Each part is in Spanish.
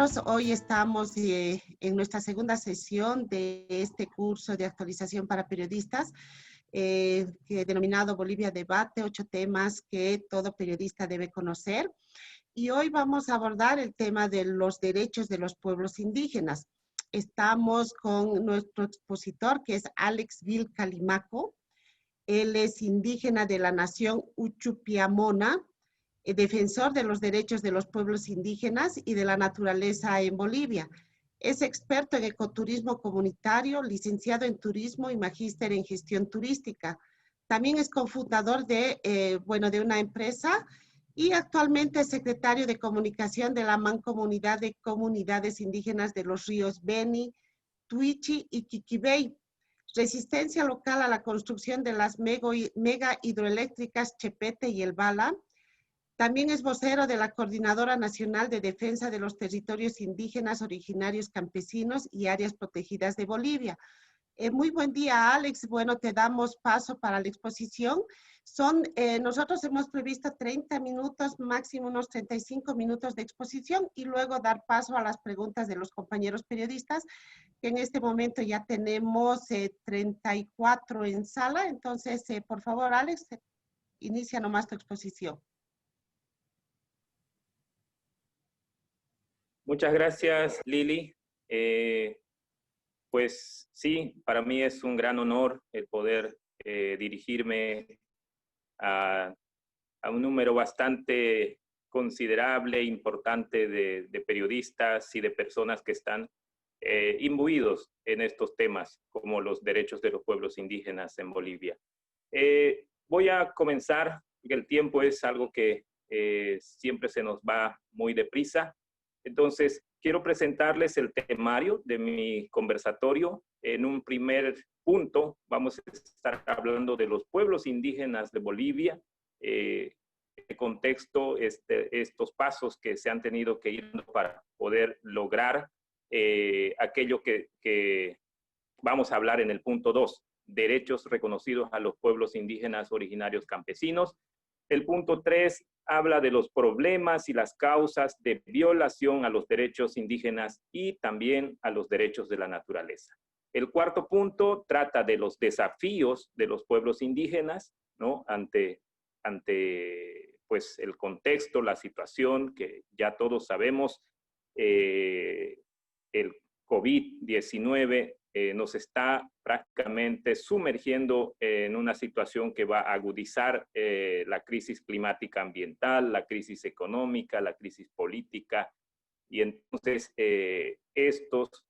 todos. Hoy estamos en nuestra segunda sesión de este curso de actualización para periodistas, denominado Bolivia Debate, 8 temas que todo periodista debe conocer. Y hoy vamos a abordar el tema de los derechos de los pueblos indígenas. Estamos con nuestro expositor, que es Alex Vil Calimaco. Él es indígena de la nación Uchupiamona, defensor de los derechos de los pueblos indígenas y de la naturaleza en Bolivia. Es experto en ecoturismo comunitario, licenciado en turismo y magíster en gestión turística. También es cofundador de una empresa y actualmente es secretario de comunicación de la Mancomunidad de Comunidades Indígenas de los ríos Beni, Tuichi y Quiquibey. Resistencia local a la construcción de las mega hidroeléctricas Chepete y El Bala. También es vocero de la Coordinadora Nacional de Defensa de los Territorios Indígenas Originarios Campesinos y Áreas Protegidas de Bolivia. Muy buen día, Alex. Bueno, te damos paso para la exposición. Nosotros hemos previsto 30 minutos, máximo unos 35 minutos de exposición y luego dar paso a las preguntas de los compañeros periodistas, que en este momento ya tenemos 34 en sala. Entonces, por favor, Alex, inicia nomás tu exposición. Muchas gracias, Lili. Pues sí, para mí es un gran honor el poder dirigirme a un número bastante considerable, importante de periodistas y de personas que están imbuidos en estos temas, como los derechos de los pueblos indígenas en Bolivia. Voy a comenzar, porque el tiempo es algo que siempre se nos va muy deprisa. Entonces, quiero presentarles el temario de mi conversatorio. En un primer punto, vamos a estar hablando de los pueblos indígenas de Bolivia, el contexto, estos pasos que se han tenido que ir para poder lograr aquello que vamos a hablar en el punto 2, derechos reconocidos a los pueblos indígenas originarios campesinos. El punto 3 habla de los problemas y las causas de violación a los derechos indígenas y también a los derechos de la naturaleza. El cuarto punto trata de los desafíos de los pueblos indígenas, ¿no? ante pues, el contexto, la situación que ya todos sabemos, el COVID-19 nos está prácticamente sumergiendo en una situación que va a agudizar la crisis climática ambiental, la crisis económica, la crisis política, y entonces estos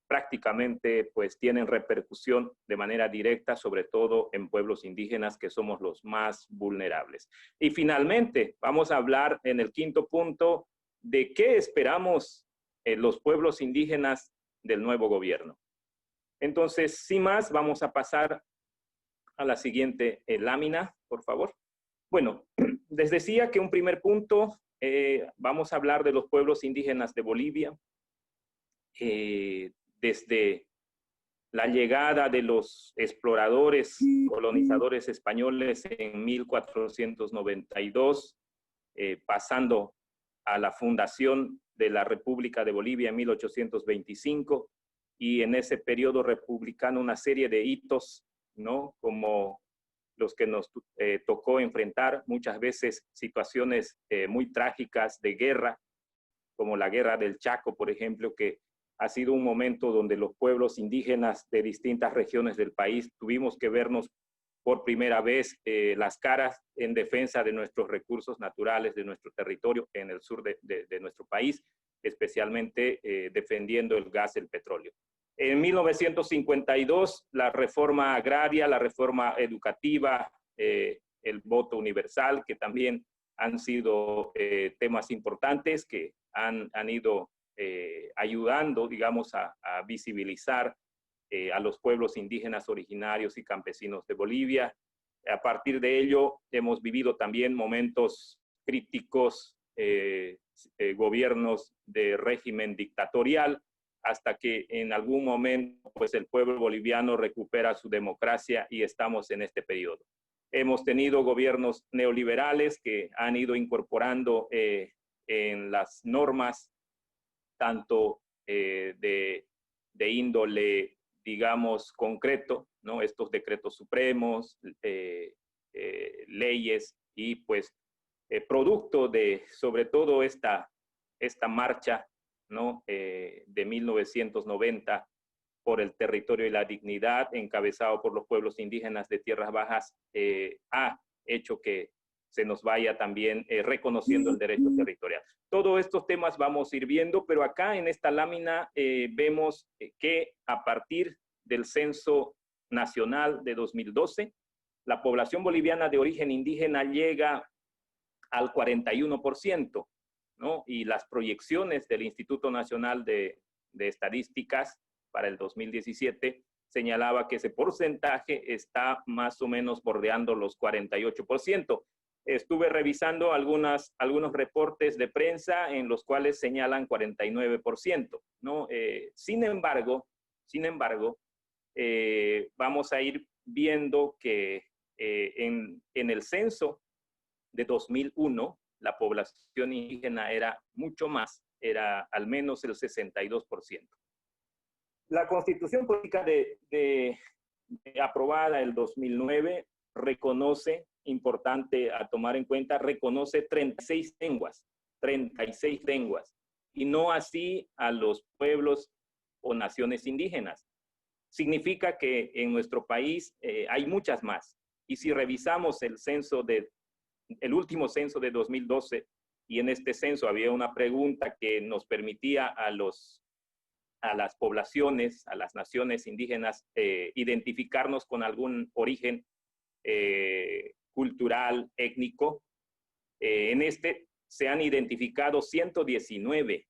prácticamente pues tienen repercusión de manera directa, sobre todo en pueblos indígenas que somos los más vulnerables. Y finalmente vamos a hablar en el quinto punto de qué esperamos los pueblos indígenas del nuevo gobierno. Entonces, sin más, vamos a pasar a la siguiente lámina, por favor. Bueno, les decía que un primer punto, vamos a hablar de los pueblos indígenas de Bolivia. Desde la llegada de los exploradores, colonizadores españoles en 1492, pasando a la fundación de la República de Bolivia en 1825, y en ese periodo republicano una serie de hitos, ¿no? Como los que nos tocó enfrentar, muchas veces situaciones muy trágicas de guerra, como la guerra del Chaco, por ejemplo, que ha sido un momento donde los pueblos indígenas de distintas regiones del país tuvimos que vernos por primera vez las caras en defensa de nuestros recursos naturales, de nuestro territorio en el sur de nuestro país, especialmente defendiendo el gas y el petróleo. En 1952, la reforma agraria, la reforma educativa, el voto universal, que también han sido temas importantes que han ido ayudando, digamos, a visibilizar a los pueblos indígenas originarios y campesinos de Bolivia. A partir de ello, hemos vivido también momentos críticos, gobiernos de régimen dictatorial, hasta que en algún momento pues, el pueblo boliviano recupera su democracia y estamos en este periodo. Hemos tenido gobiernos neoliberales que han ido incorporando en las normas tanto de índole, digamos, concreto, ¿no? Estos decretos supremos, leyes y pues producto de sobre todo esta marcha, ¿no? De 1990 por el territorio y la dignidad, encabezado por los pueblos indígenas de tierras bajas, ha hecho que se nos vaya también reconociendo el derecho territorial. Todos estos temas vamos a ir viendo, pero acá en esta lámina vemos que a partir del Censo Nacional de 2012, la población boliviana de origen indígena llega al 41%, ¿no? Y las proyecciones del Instituto Nacional de Estadísticas para el 2017 señalaba que ese porcentaje está más o menos bordeando los 48%. Estuve revisando algunos reportes de prensa en los cuales señalan 49%, ¿no? Sin embargo, vamos a ir viendo que en el censo de 2001, la población indígena era mucho más, era al menos el 62%. La Constitución Política aprobada el 2009 reconoce, importante a tomar en cuenta, reconoce 36 lenguas, y no así a los pueblos o naciones indígenas. Significa que en nuestro país hay muchas más, y si revisamos el último censo de 2012, y en este censo había una pregunta que nos permitía a las poblaciones, a las naciones indígenas, identificarnos con algún origen cultural, étnico. En este se han identificado 119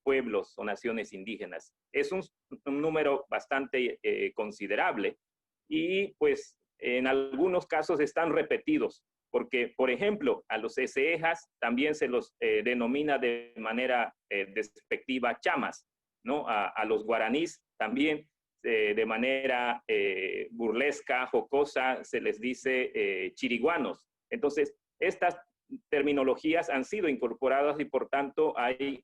pueblos o naciones indígenas. Es un número bastante considerable y pues en algunos casos están repetidos, porque por ejemplo a los esejas también se los denomina de manera despectiva chamas, ¿no? A los guaraníes también de manera burlesca, jocosa, se les dice chiriguanos. Entonces, estas terminologías han sido incorporadas y por tanto hay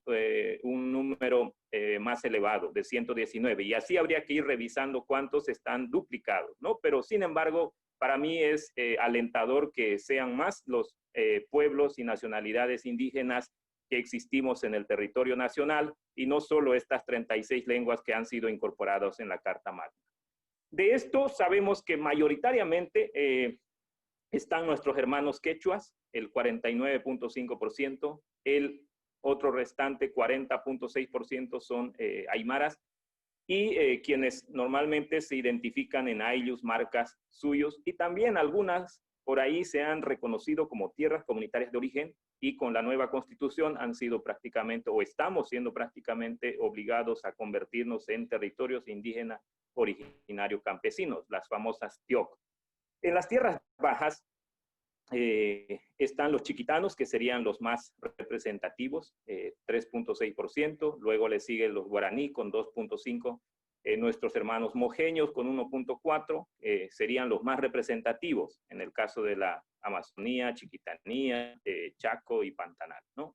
un número más elevado de 119, y así habría que ir revisando cuántos están duplicados, ¿no? Pero sin embargo, para mí es alentador que sean más los pueblos y nacionalidades indígenas que existimos en el territorio nacional y no solo estas 36 lenguas que han sido incorporadas en la Carta Magna. De esto sabemos que mayoritariamente están nuestros hermanos quechuas, el 49.5%, el otro restante 40.6% son aymaras, y quienes normalmente se identifican en ayllus, marcas suyos, y también algunas por ahí se han reconocido como tierras comunitarias de origen, y con la nueva constitución han sido prácticamente, o estamos siendo prácticamente obligados a convertirnos en territorios indígenas originarios campesinos, las famosas TIOC. En las tierras bajas están los chiquitanos, que serían los más representativos, 3.6%, luego le siguen los guaraní con 2.5%, nuestros hermanos mojeños con 1.4%, serían los más representativos en el caso de la Amazonía, Chiquitanía, Chaco y Pantanal, ¿no?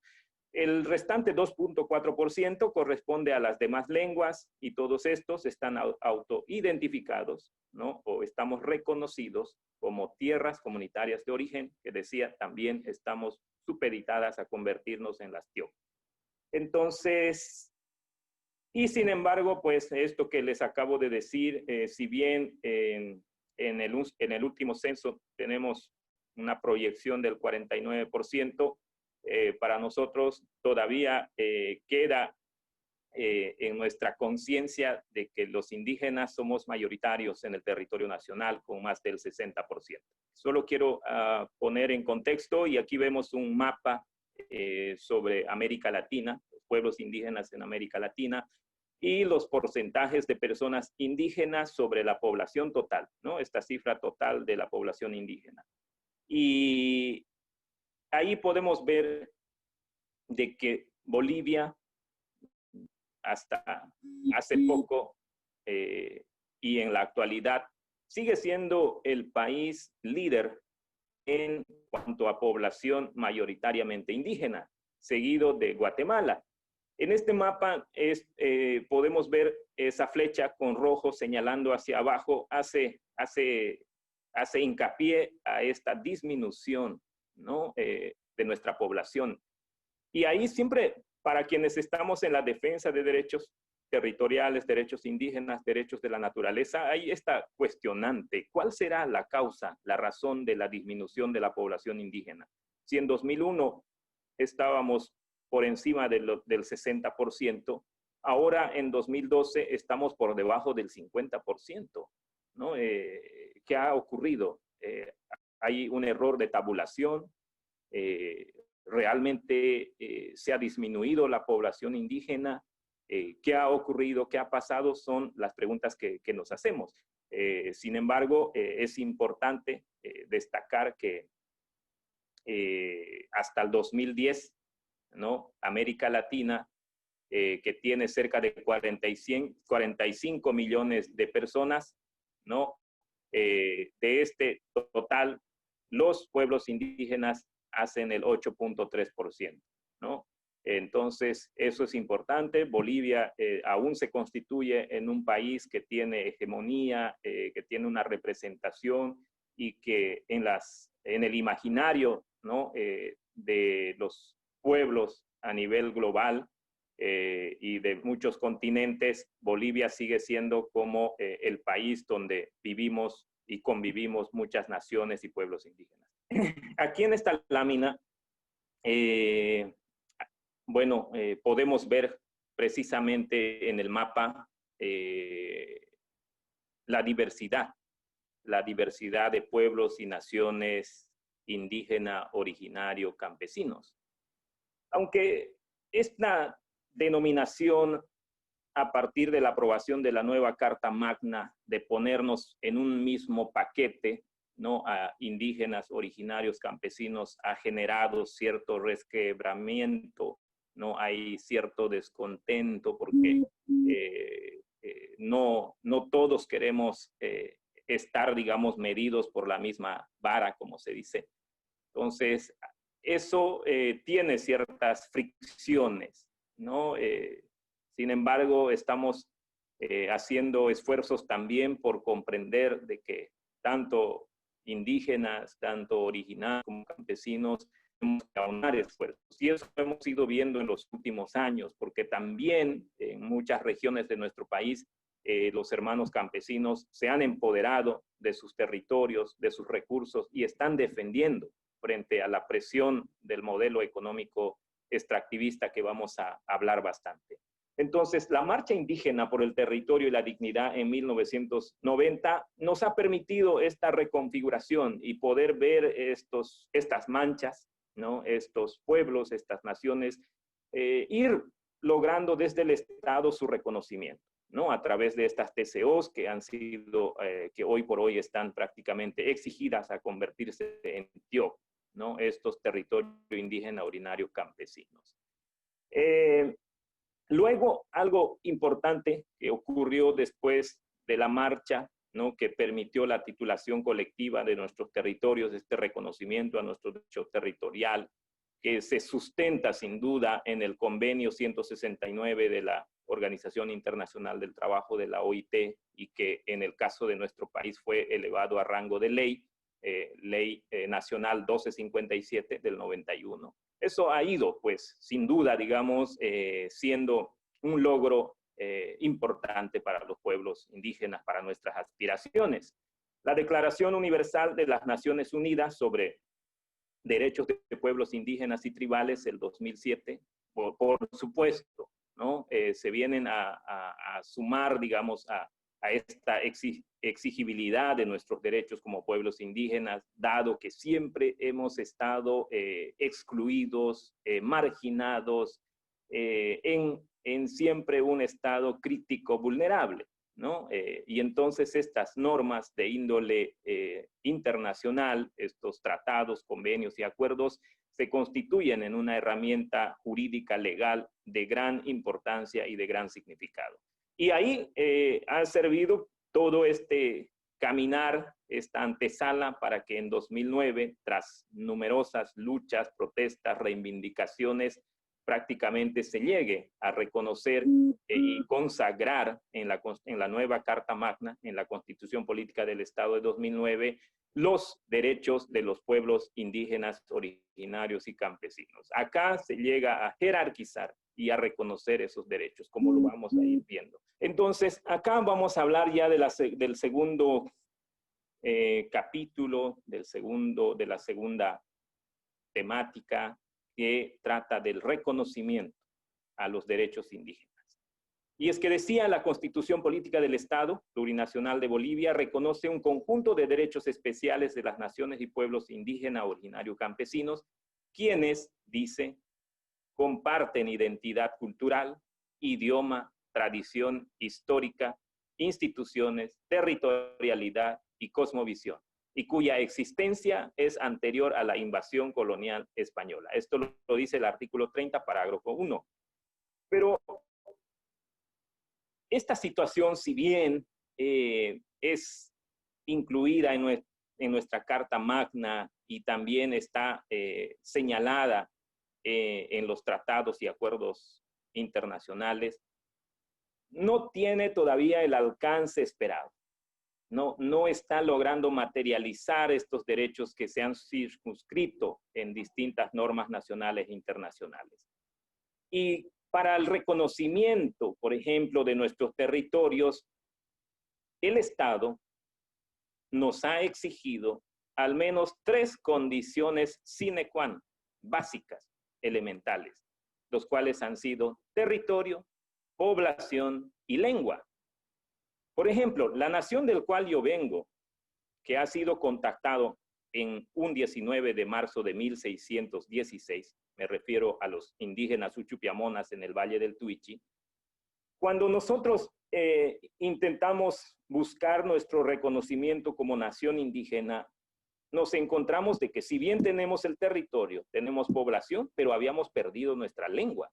El restante 2.4% corresponde a las demás lenguas, y todos estos están autoidentificados, ¿no? O estamos reconocidos como tierras comunitarias de origen, que decía, también estamos supeditadas a convertirnos en las TIOC. Entonces, y sin embargo, pues esto que les acabo de decir, si bien en el último censo tenemos una proyección del 49%, para nosotros todavía queda en nuestra conciencia de que los indígenas somos mayoritarios en el territorio nacional con más del 60%. Solo quiero poner en contexto, y aquí vemos un mapa sobre América Latina, los pueblos indígenas en América Latina, y los porcentajes de personas indígenas sobre la población total, ¿no? Esta cifra total de la población indígena. Y ahí podemos ver de que Bolivia, hasta hace poco y en la actualidad, sigue siendo el país líder en cuanto a población mayoritariamente indígena, seguido de Guatemala. En este mapa podemos ver esa flecha con rojo señalando hacia abajo, hace hincapié a esta disminución, ¿no? De nuestra población. Y ahí siempre, para quienes estamos en la defensa de derechos territoriales, derechos indígenas, derechos de la naturaleza, ahí está cuestionante. ¿Cuál será la causa, la razón de la disminución de la población indígena? Si en 2001 estábamos por encima del 60%, ahora en 2012 estamos por debajo del 50%, ¿no? ¿Qué ha ocurrido? Hay un error de tabulación, realmente se ha disminuido la población indígena. ¿Qué ha ocurrido? ¿Qué ha pasado? Son las preguntas que nos hacemos. Sin embargo, es importante destacar que hasta el 2010, ¿no? América Latina, que tiene cerca de 45 millones de personas, ¿no? De este total, los pueblos indígenas hacen el 8.3%, ¿no? Entonces, eso es importante. Bolivia aún se constituye en un país que tiene hegemonía, que tiene una representación y que en el imaginario, ¿no? De los pueblos a nivel global y de muchos continentes, Bolivia sigue siendo como el país donde vivimos y convivimos muchas naciones y pueblos indígenas. Aquí en esta lámina, podemos ver precisamente en el mapa la diversidad de pueblos y naciones indígena, originario, campesinos. Aunque esta denominación, a partir de la aprobación de la nueva Carta Magna, de ponernos en un mismo paquete, ¿no? A indígenas, originarios, campesinos, ha generado cierto resquebramiento, ¿no? Hay cierto descontento porque no todos queremos estar, digamos, medidos por la misma vara, como se dice. Entonces, eso tiene ciertas fricciones, ¿no? Sin embargo, estamos haciendo esfuerzos también por comprender de que tanto indígenas, tanto originarios como campesinos, tenemos que aunar esfuerzos. Y eso lo hemos ido viendo en los últimos años, porque también en muchas regiones de nuestro país, los hermanos campesinos se han empoderado de sus territorios, de sus recursos y están defendiendo frente a la presión del modelo económico extractivista que vamos a hablar bastante. Entonces, la marcha indígena por el territorio y la dignidad en 1990 nos ha permitido esta reconfiguración y poder ver estas manchas, ¿no? Estos pueblos, estas naciones, ir logrando desde el Estado su reconocimiento, ¿no? A través de estas TCOs que han sido, que hoy por hoy están prácticamente exigidas a convertirse en TIO, ¿no? Estos territorios indígenas, originarios, campesinos. Luego, algo importante que ocurrió después de la marcha, ¿no? Que permitió la titulación colectiva de nuestros territorios, este reconocimiento a nuestro derecho territorial, que se sustenta sin duda en el convenio 169 de la Organización Internacional del Trabajo de la OIT y que en el caso de nuestro país fue elevado a rango de ley, Ley Nacional 1257 del 91. Eso ha ido, pues, sin duda, digamos, siendo un logro importante para los pueblos indígenas, para nuestras aspiraciones. La Declaración Universal de las Naciones Unidas sobre Derechos de Pueblos Indígenas y Tribales, el 2007, por supuesto, ¿no? Se vienen a sumar, digamos, a esta exigibilidad de nuestros derechos como pueblos indígenas, dado que siempre hemos estado excluidos, marginados, en siempre un estado crítico vulnerable, ¿no? Y entonces estas normas de índole internacional, estos tratados, convenios y acuerdos, se constituyen en una herramienta jurídica legal de gran importancia y de gran significado. Y ahí ha servido todo este caminar, esta antesala para que en 2009, tras numerosas luchas, protestas, reivindicaciones, prácticamente se llegue a reconocer y consagrar en la nueva Carta Magna, en la Constitución Política del Estado de 2009, los derechos de los pueblos indígenas, originarios y campesinos. Acá se llega a jerarquizar y a reconocer esos derechos, como lo vamos a ir viendo. Entonces, acá vamos a hablar ya del segundo capítulo, de la segunda temática, que trata del reconocimiento a los derechos indígenas. Y es que decía la Constitución Política del Estado Plurinacional de Bolivia reconoce un conjunto de derechos especiales de las naciones y pueblos indígenas, originarios, campesinos, quienes, dice, comparten identidad cultural, idioma, tradición histórica, instituciones, territorialidad y cosmovisión, y cuya existencia es anterior a la invasión colonial española. Esto lo dice el artículo 30, parágrafo 1. Pero esta situación, si bien es incluida en nuestra Carta Magna y también está señalada en los tratados y acuerdos internacionales, no tiene todavía el alcance esperado. No está logrando materializar estos derechos que se han circunscrito en distintas normas nacionales e internacionales. Y para el reconocimiento, por ejemplo, de nuestros territorios, el Estado nos ha exigido al menos 3 condiciones sine qua non, básicas, elementales, los cuales han sido territorio, población y lengua. Por ejemplo, la nación del cual yo vengo, que ha sido contactado en un 19 de marzo de 1616, me refiero a los indígenas uchupiamonas en el Valle del Tuichi, cuando nosotros intentamos buscar nuestro reconocimiento como nación indígena, nos encontramos de que si bien tenemos el territorio, tenemos población, pero habíamos perdido nuestra lengua.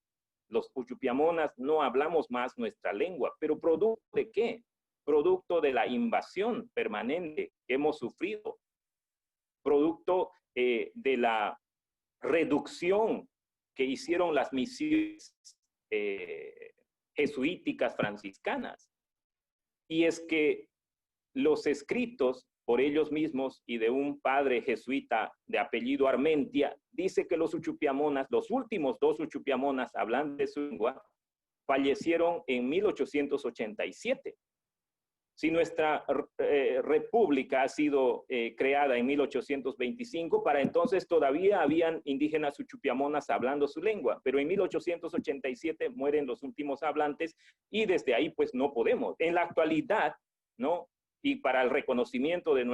Los uchupiamonas no hablamos más nuestra lengua, pero ¿producto de qué? Producto de la invasión permanente que hemos sufrido, producto de la reducción que hicieron las misiones jesuíticas franciscanas. Y es que los escritos por ellos mismos y de un padre jesuita de apellido Armentia, dice que los uchupiamonas, los últimos 2 uchupiamonas hablantes de su lengua, fallecieron en 1887. Si nuestra república ha sido creada en 1825, para entonces todavía habían indígenas uchupiamonas hablando su lengua, pero en 1887 mueren los últimos hablantes y desde ahí pues no podemos. En la actualidad, ¿no? Y para el reconocimiento de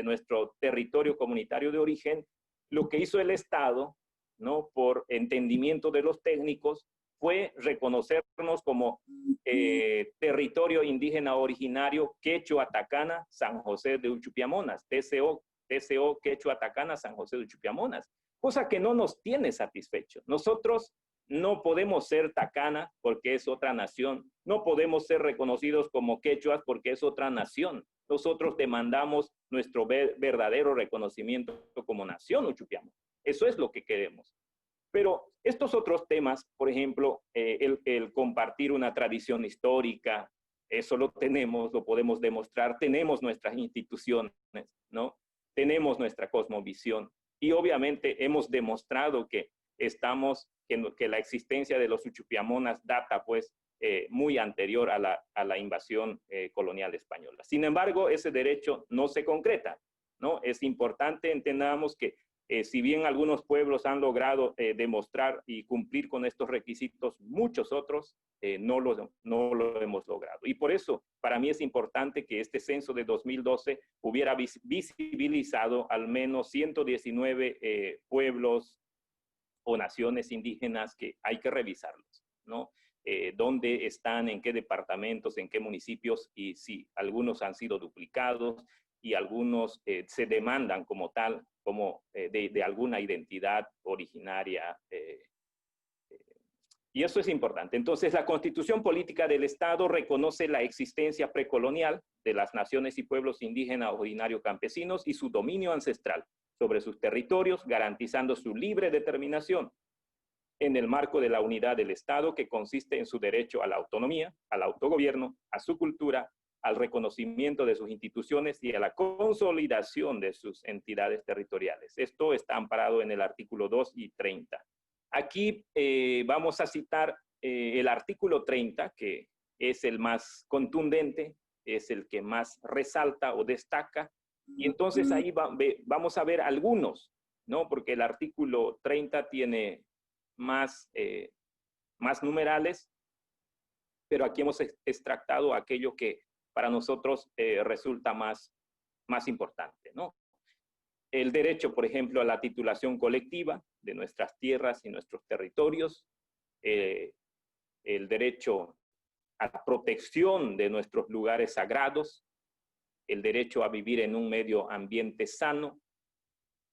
nuestro territorio comunitario de origen, lo que hizo el Estado, ¿no? Por entendimiento de los técnicos, fue reconocernos como territorio indígena originario Quechua Tacana San José de Uchupiamonas, TCO Quechua Tacana San José de Uchupiamonas, cosa que no nos tiene satisfechos. Nosotros no podemos ser Tacana porque es otra nación, no podemos ser reconocidos como quechuas porque es otra nación. Nosotros demandamos nuestro verdadero reconocimiento como nación uchupiamona. Eso es lo que queremos. Pero estos otros temas, por ejemplo, el compartir una tradición histórica, eso lo tenemos, lo podemos demostrar, tenemos nuestras instituciones, ¿no? Tenemos nuestra cosmovisión y obviamente hemos demostrado que que la existencia de los uchupiamonas data pues muy anterior a la invasión colonial española. Sin embargo, ese derecho no se concreta, ¿no? Es importante entendamos que si bien algunos pueblos han logrado demostrar y cumplir con estos requisitos, muchos otros no lo hemos logrado. Y por eso, para mí es importante que este censo de 2012 hubiera visibilizado al menos 119 pueblos o naciones indígenas que hay que revisarlos, ¿no? Dónde están, en qué departamentos, en qué municipios, y si algunos han sido duplicados y algunos se demandan como tal, como de alguna identidad originaria. Y eso es importante. Entonces, la Constitución Política del Estado reconoce la existencia precolonial de las naciones y pueblos indígenas originarios campesinos y su dominio ancestral sobre sus territorios, garantizando su libre determinación. en el marco de la unidad del Estado, que consiste en su derecho a la autonomía, al autogobierno, a su cultura, al reconocimiento de sus instituciones y a la consolidación de sus entidades territoriales. Esto está amparado en el artículo 2 y 30. Aquí vamos a citar el artículo 30, que es el más contundente, es el que más resalta o destaca, y entonces ahí vamos a ver algunos, ¿no? Porque el artículo 30 tiene más numerales, pero aquí hemos extractado aquello que para nosotros resulta más importante, ¿no? El derecho, por ejemplo, a la titulación colectiva de nuestras tierras y nuestros territorios, el derecho a la protección de nuestros lugares sagrados, el derecho a vivir en un medio ambiente sano,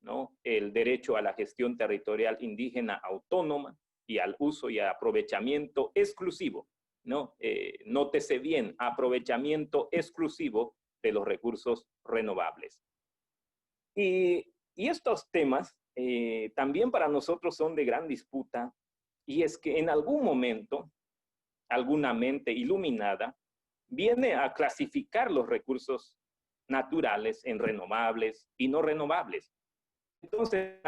¿no? El derecho a la gestión territorial indígena autónoma y al uso y aprovechamiento exclusivo, ¿no? Nótese bien, aprovechamiento exclusivo de los recursos renovables. Y estos temas también para nosotros son de gran disputa, y es que en algún momento alguna mente iluminada viene a clasificar los recursos naturales en renovables y no renovables. Entonces,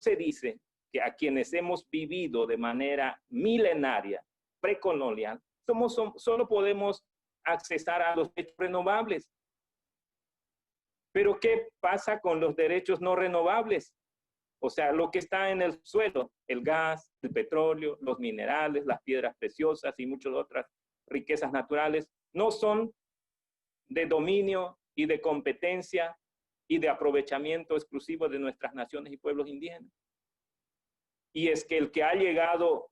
se dice que a quienes hemos vivido de manera milenaria, precolonial, solo podemos accesar a los derechos renovables. Pero ¿qué pasa con los derechos no renovables? O sea, lo que está en el suelo, el gas, el petróleo, los minerales, las piedras preciosas y muchas otras riquezas naturales, no son de dominio y de competencia y de aprovechamiento exclusivo de nuestras naciones y pueblos indígenas. Y es que el que ha llegado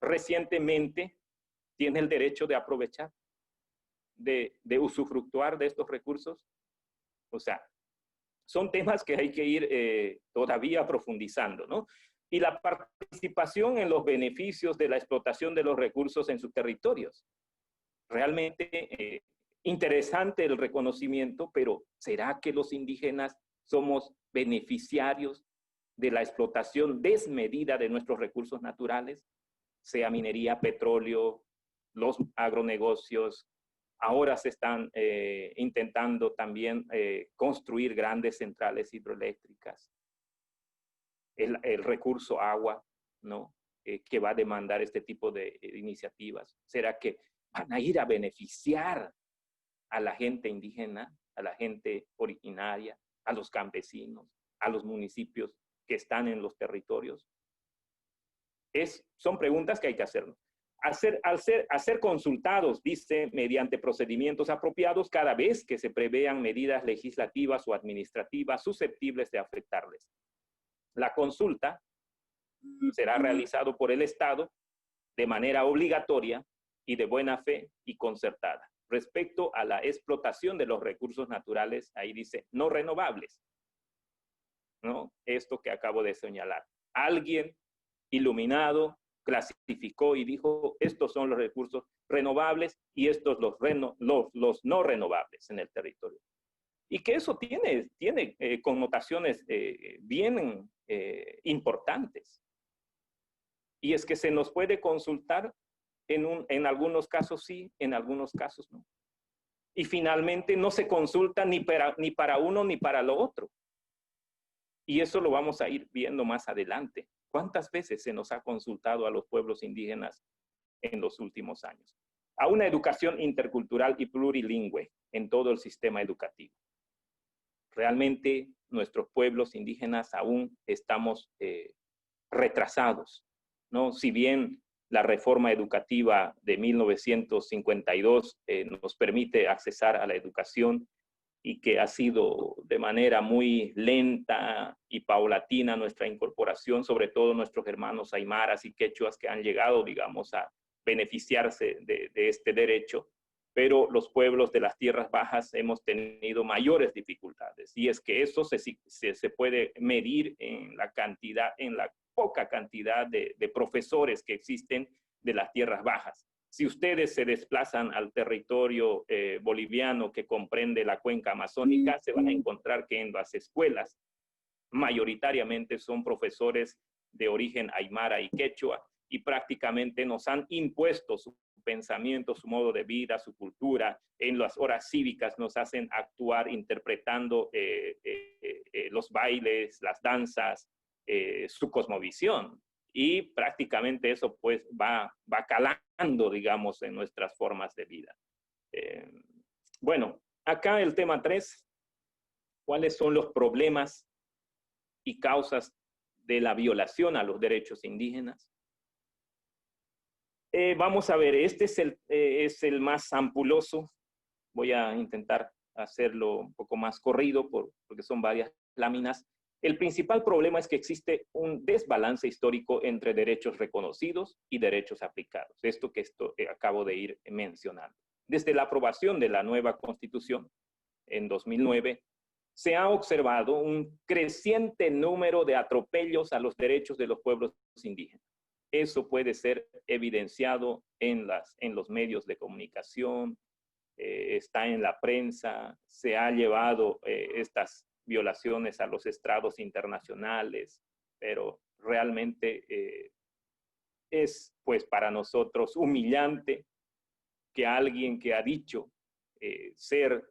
recientemente tiene el derecho de aprovechar, de usufructuar de estos recursos. O sea, son temas que hay que ir todavía profundizando, ¿no? Y la participación en los beneficios de la explotación de los recursos en sus territorios. Realmente interesante el reconocimiento, pero ¿será que los indígenas somos beneficiarios de la explotación desmedida de nuestros recursos naturales? Sea minería, petróleo, los agronegocios. Ahora se están intentando también construir grandes centrales hidroeléctricas. El recurso agua, ¿no? Que va a demandar este tipo de iniciativas. ¿Será que van a ir a beneficiar a la gente indígena, a la gente originaria, a los campesinos, a los municipios que están en los territorios? Son preguntas que hay que hacernos. Al ser consultados, dice, mediante procedimientos apropiados cada vez que se prevean medidas legislativas o administrativas susceptibles de afectarles. La consulta será realizada por el Estado de manera obligatoria y de buena fe y concertada. Respecto a la explotación de los recursos naturales, ahí dice no renovables, ¿no? Esto que acabo de señalar. Alguien iluminado clasificó y dijo, estos son los recursos renovables y estos los no renovables en el territorio. Y que eso tiene connotaciones bien importantes. Y es que se nos puede consultar en algunos casos sí, en algunos casos no. Y finalmente no se consulta ni para uno ni para lo otro. Y eso lo vamos a ir viendo más adelante. ¿Cuántas veces se nos ha consultado a los pueblos indígenas en los últimos años? A una educación intercultural y plurilingüe en todo el sistema educativo. Realmente nuestros pueblos indígenas aún estamos retrasados, ¿no? Si bien la reforma educativa de 1952 nos permite accesar a la educación y que ha sido de manera muy lenta y paulatina nuestra incorporación, sobre todo nuestros hermanos aymaras y quechuas que han llegado, digamos, a beneficiarse de este derecho, pero los pueblos de las tierras bajas hemos tenido mayores dificultades. Y es que eso se puede medir en la poca cantidad de profesores que existen de las tierras bajas. Si ustedes se desplazan al territorio boliviano que comprende la cuenca amazónica, se van a encontrar que en las escuelas mayoritariamente son profesores de origen aymara y quechua, y prácticamente nos han impuesto su pensamiento, su modo de vida, su cultura. En las horas cívicas nos hacen actuar interpretando los bailes, las danzas, su cosmovisión. Y prácticamente eso pues va calando, digamos, en nuestras formas de vida. Bueno, acá el tema 3, ¿cuáles son los problemas y causas de la violación a los derechos indígenas? Vamos a ver, este es el más ampuloso. Voy a intentar hacerlo un poco más corrido porque son varias láminas. El principal problema es que existe un desbalance histórico entre derechos reconocidos y derechos aplicados. Esto que acabo de ir mencionando. Desde la aprobación de la nueva Constitución en 2009, se ha observado un creciente número de atropellos a los derechos de los pueblos indígenas. Eso puede ser evidenciado en los medios de comunicación, está en la prensa, se ha llevado estas violaciones a los estrados internacionales, pero realmente es pues para nosotros humillante que alguien que ha dicho ser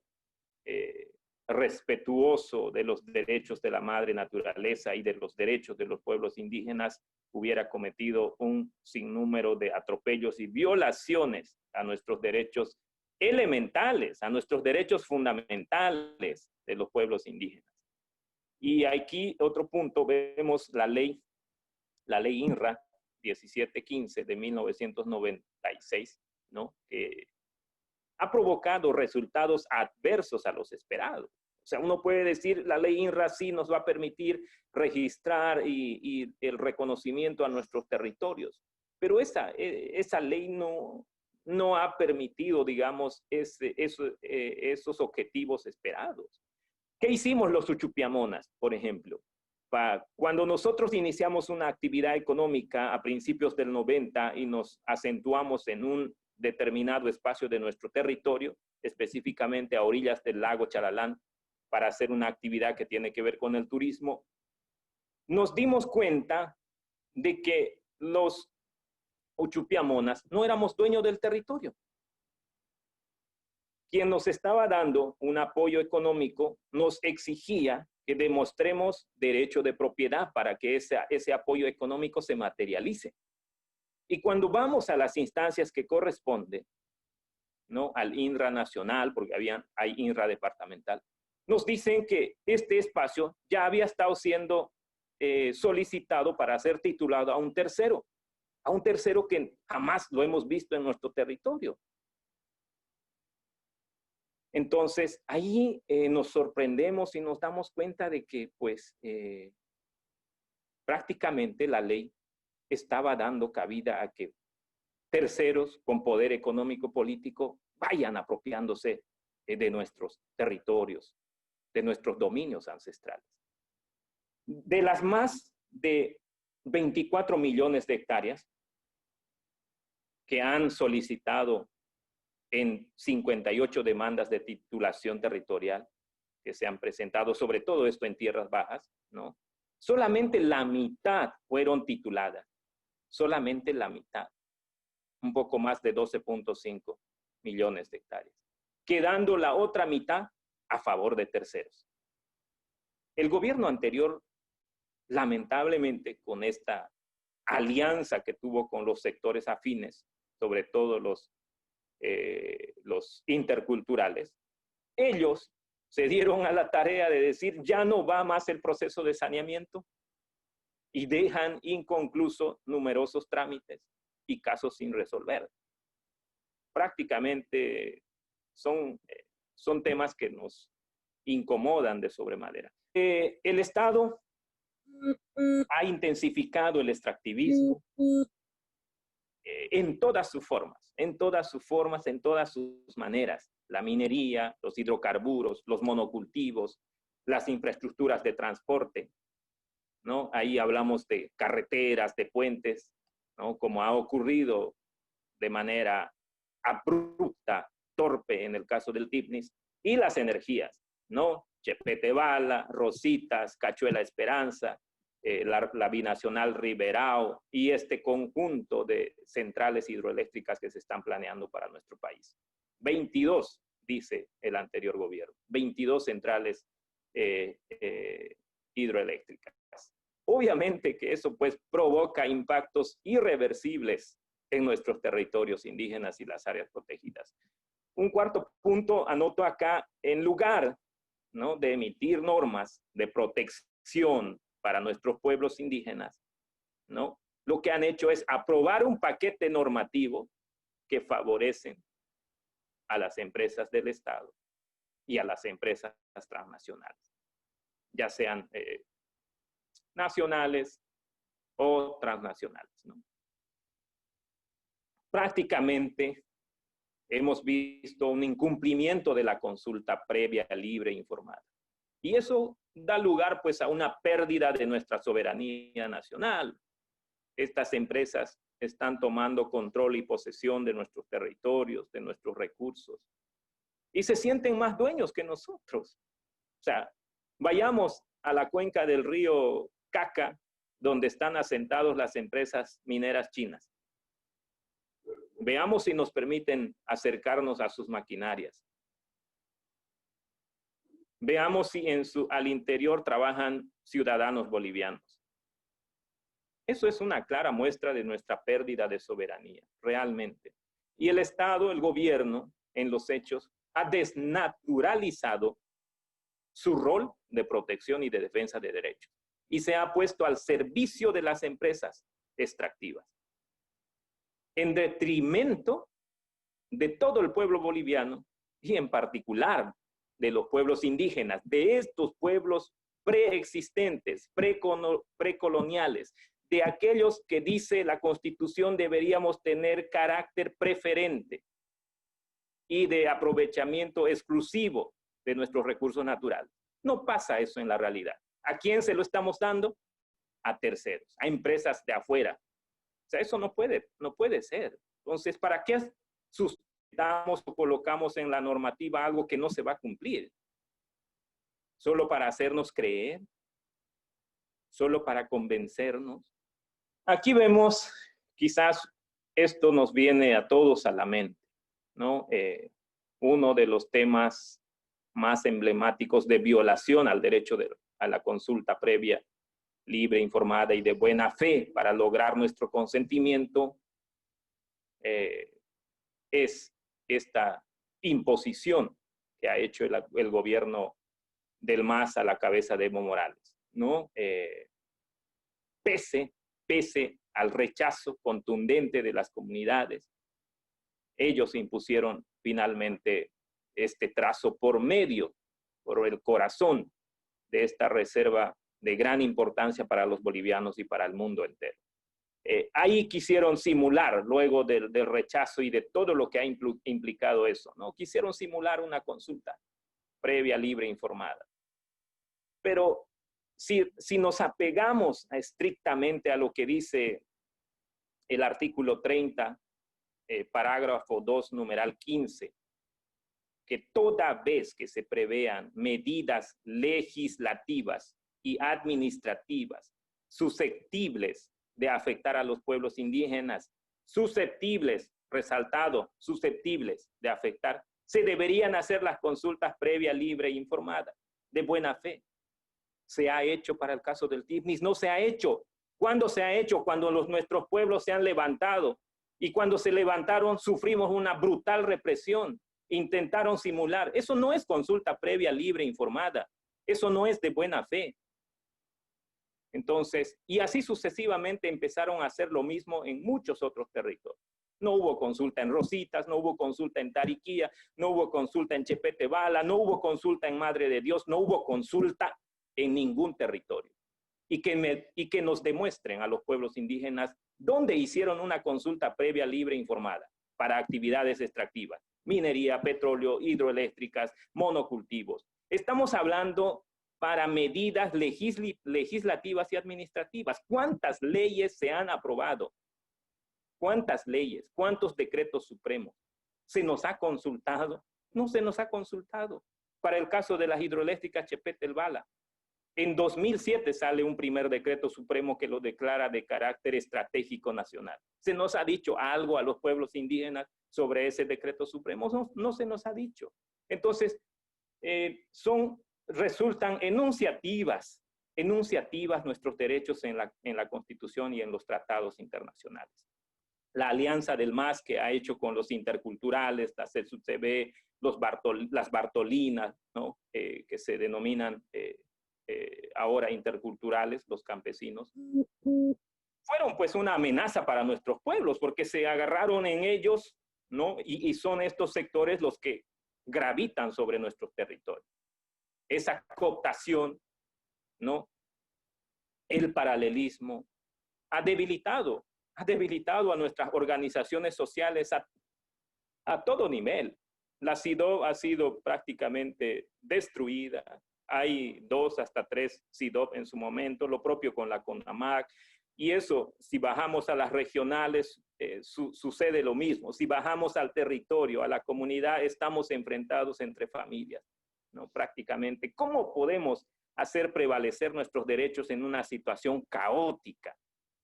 respetuoso de los derechos de la madre naturaleza y de los derechos de los pueblos indígenas hubiera cometido un sinnúmero de atropellos y violaciones a nuestros derechos elementales, a nuestros derechos fundamentales de los pueblos indígenas. Y aquí otro punto, vemos la ley INRA 1715 de 1996, ¿no? Que ha provocado resultados adversos a los esperados. O sea, uno puede decir, la ley INRA sí nos va a permitir registrar y el reconocimiento a nuestros territorios, pero esa ley no ha permitido, digamos, esos objetivos esperados. ¿Qué hicimos los Uchupiamonas, por ejemplo? Cuando nosotros iniciamos una actividad económica a principios del 90 y nos acentuamos en un determinado espacio de nuestro territorio, específicamente a orillas del lago Charalán, para hacer una actividad que tiene que ver con el turismo, nos dimos cuenta de que los Uchupiamonas no éramos dueños del territorio. Quien nos estaba dando un apoyo económico nos exigía que demostremos derecho de propiedad para que ese apoyo económico se materialice. Y cuando vamos a las instancias que corresponden, ¿no? Al INRA nacional, porque hay INRA departamental, nos dicen que este espacio ya había estado siendo solicitado para ser titulado a un tercero que jamás lo hemos visto en nuestro territorio. Entonces, ahí nos sorprendemos y nos damos cuenta de que, pues, prácticamente la ley estaba dando cabida a que terceros con poder económico político vayan apropiándose de nuestros territorios, de nuestros dominios ancestrales. De las más de 24 millones de hectáreas que han solicitado en 58 demandas de titulación territorial que se han presentado, sobre todo esto en tierras bajas, ¿no? Solamente la mitad fueron tituladas, solamente la mitad, un poco más de 12.5 millones de hectáreas, quedando la otra mitad a favor de terceros. El gobierno anterior, lamentablemente, con esta alianza que tuvo con los sectores afines, sobre todo los interculturales, ellos se dieron a la tarea de decir, ya no va más el proceso de saneamiento y dejan inconcluso numerosos trámites y casos sin resolver. Prácticamente son temas que nos incomodan de sobremanera. El Estado ha intensificado el extractivismo en todas sus formas, en todas sus maneras. La minería, los hidrocarburos, los monocultivos, las infraestructuras de transporte, ¿no? Ahí hablamos de carreteras, de puentes, ¿no? Como ha ocurrido de manera abrupta, torpe en el caso del Tipnis, y las energías, ¿no? Chepete Bala, Rositas, Cachuela Esperanza, la binacional Riberao y este conjunto de centrales hidroeléctricas que se están planeando para nuestro país. 22, dice el anterior gobierno, 22 centrales hidroeléctricas. Obviamente que eso pues provoca impactos irreversibles en nuestros territorios indígenas y las áreas protegidas. Un cuarto punto, anoto acá, en lugar, ¿no?, de emitir normas de protección para nuestros pueblos indígenas, ¿no?, lo que han hecho es aprobar un paquete normativo que favorecen a las empresas del Estado y a las empresas transnacionales, ya sean nacionales o transnacionales, ¿no? Prácticamente hemos visto un incumplimiento de la consulta previa, libre e informada. Y eso da lugar pues a una pérdida de nuestra soberanía nacional. Estas empresas están tomando control y posesión de nuestros territorios, de nuestros recursos, y se sienten más dueños que nosotros. O sea, vayamos a la cuenca del río Caca, donde están asentados las empresas mineras chinas. Veamos si nos permiten acercarnos a sus maquinarias. Veamos si al interior trabajan ciudadanos bolivianos. Eso es una clara muestra de nuestra pérdida de soberanía, realmente. Y el Estado, el gobierno, en los hechos, ha desnaturalizado su rol de protección y de defensa de derechos y se ha puesto al servicio de las empresas extractivas, en detrimento de todo el pueblo boliviano y en particular de los pueblos indígenas, de estos pueblos preexistentes, precoloniales, de aquellos que dice la Constitución deberíamos tener carácter preferente y de aprovechamiento exclusivo de nuestros recursos naturales. No pasa eso en la realidad. ¿A quién se lo estamos dando? A terceros, a empresas de afuera. O sea, eso no puede ser. Entonces, ¿para qué sustentamos o colocamos en la normativa algo que no se va a cumplir? ¿Solo para hacernos creer? ¿Solo para convencernos? Aquí vemos, quizás esto nos viene a todos a la mente, ¿no? Uno de los temas más emblemáticos de violación al derecho a la consulta previa, libre, informada y de buena fe para lograr nuestro consentimiento es esta imposición que ha hecho el gobierno del MAS a la cabeza de Evo Morales, ¿no? Pese al rechazo contundente de las comunidades, ellos impusieron finalmente este trazo por el corazón de esta reserva de gran importancia para los bolivianos y para el mundo entero. Ahí quisieron simular, luego del rechazo y de todo lo que ha implicado eso, ¿no? Quisieron simular una consulta previa, libre, informada. Pero si nos apegamos estrictamente a lo que dice el artículo 30, parágrafo 2, numeral 15, que toda vez que se prevean medidas legislativas y administrativas susceptibles de afectar a los pueblos indígenas, susceptibles, resaltado, susceptibles de afectar, se deberían hacer las consultas previa, libre e informada, de buena fe. ¿Se ha hecho para el caso del TIFNIS? No se ha hecho. ¿Cuándo se ha hecho? Cuando nuestros pueblos se han levantado. Y cuando se levantaron, sufrimos una brutal represión. Intentaron simular. Eso no es consulta previa, libre, informada. Eso no es de buena fe. Entonces, y así sucesivamente empezaron a hacer lo mismo en muchos otros territorios. No hubo consulta en Rositas, no hubo consulta en Tariquía, no hubo consulta en Chepete Bala, no hubo consulta en Madre de Dios, no hubo consulta en ningún territorio. Y que nos demuestren a los pueblos indígenas dónde hicieron una consulta previa, libre e informada para actividades extractivas, minería, petróleo, hidroeléctricas, monocultivos. Estamos hablando para medidas legislativas y administrativas. ¿Cuántas leyes se han aprobado? ¿Cuántas leyes? ¿Cuántos decretos supremos? ¿Se nos ha consultado? No se nos ha consultado. Para el caso de las hidroeléctricas Chepete el Bala, En 2007 sale un primer decreto supremo que lo declara de carácter estratégico nacional. ¿Se nos ha dicho algo a los pueblos indígenas sobre ese decreto supremo? No, no se nos ha dicho. Entonces, resultan enunciativas nuestros derechos en la Constitución y en los tratados internacionales. La alianza del MAS que ha hecho con los interculturales, la CSUCB, las Bartolinas, ¿no? Que se denominan ahora interculturales, los campesinos, fueron pues una amenaza para nuestros pueblos porque se agarraron en ellos, ¿no? Y son estos sectores los que gravitan sobre nuestros territorios. Esa cooptación, ¿no? El paralelismo ha debilitado a nuestras organizaciones sociales a todo nivel. La CIDOB ha sido prácticamente destruida. Hay 2 hasta 3 CIDOB en su momento, lo propio con la CONAMAC. Y eso, si bajamos a las regionales, sucede lo mismo. Si bajamos al territorio, a la comunidad, estamos enfrentados entre familias, ¿no? Prácticamente. ¿Cómo podemos hacer prevalecer nuestros derechos en una situación caótica,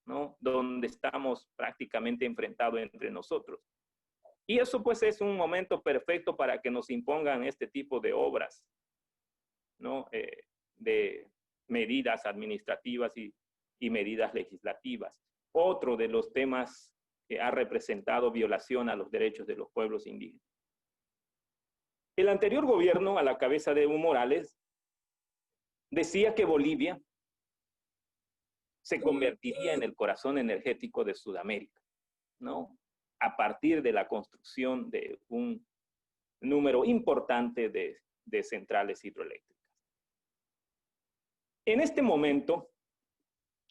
¿no? Donde estamos prácticamente enfrentados entre nosotros? Y eso pues es un momento perfecto para que nos impongan este tipo de obras, ¿no? De medidas administrativas y medidas legislativas. Otro de los temas que ha representado violación a los derechos de los pueblos indígenas. El anterior gobierno, a la cabeza de Evo Morales, decía que Bolivia se convertiría en el corazón energético de Sudamérica, ¿no? A partir de la construcción de un número importante de centrales hidroeléctricas. En este momento,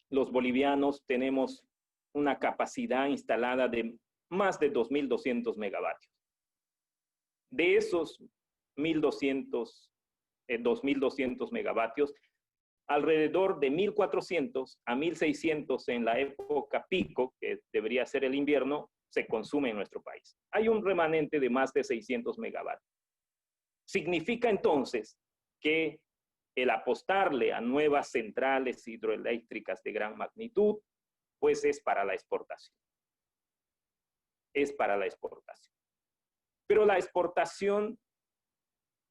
los bolivianos tenemos una capacidad instalada de más de 2.200 megavatios. De esos 2.200 megavatios, alrededor de 1.400 a 1.600 en la época pico, que debería ser el invierno, se consume en nuestro país. Hay un remanente de más de 600 megavatios. Significa entonces que el apostarle a nuevas centrales hidroeléctricas de gran magnitud, pues es para la exportación. Es para la exportación. Pero la exportación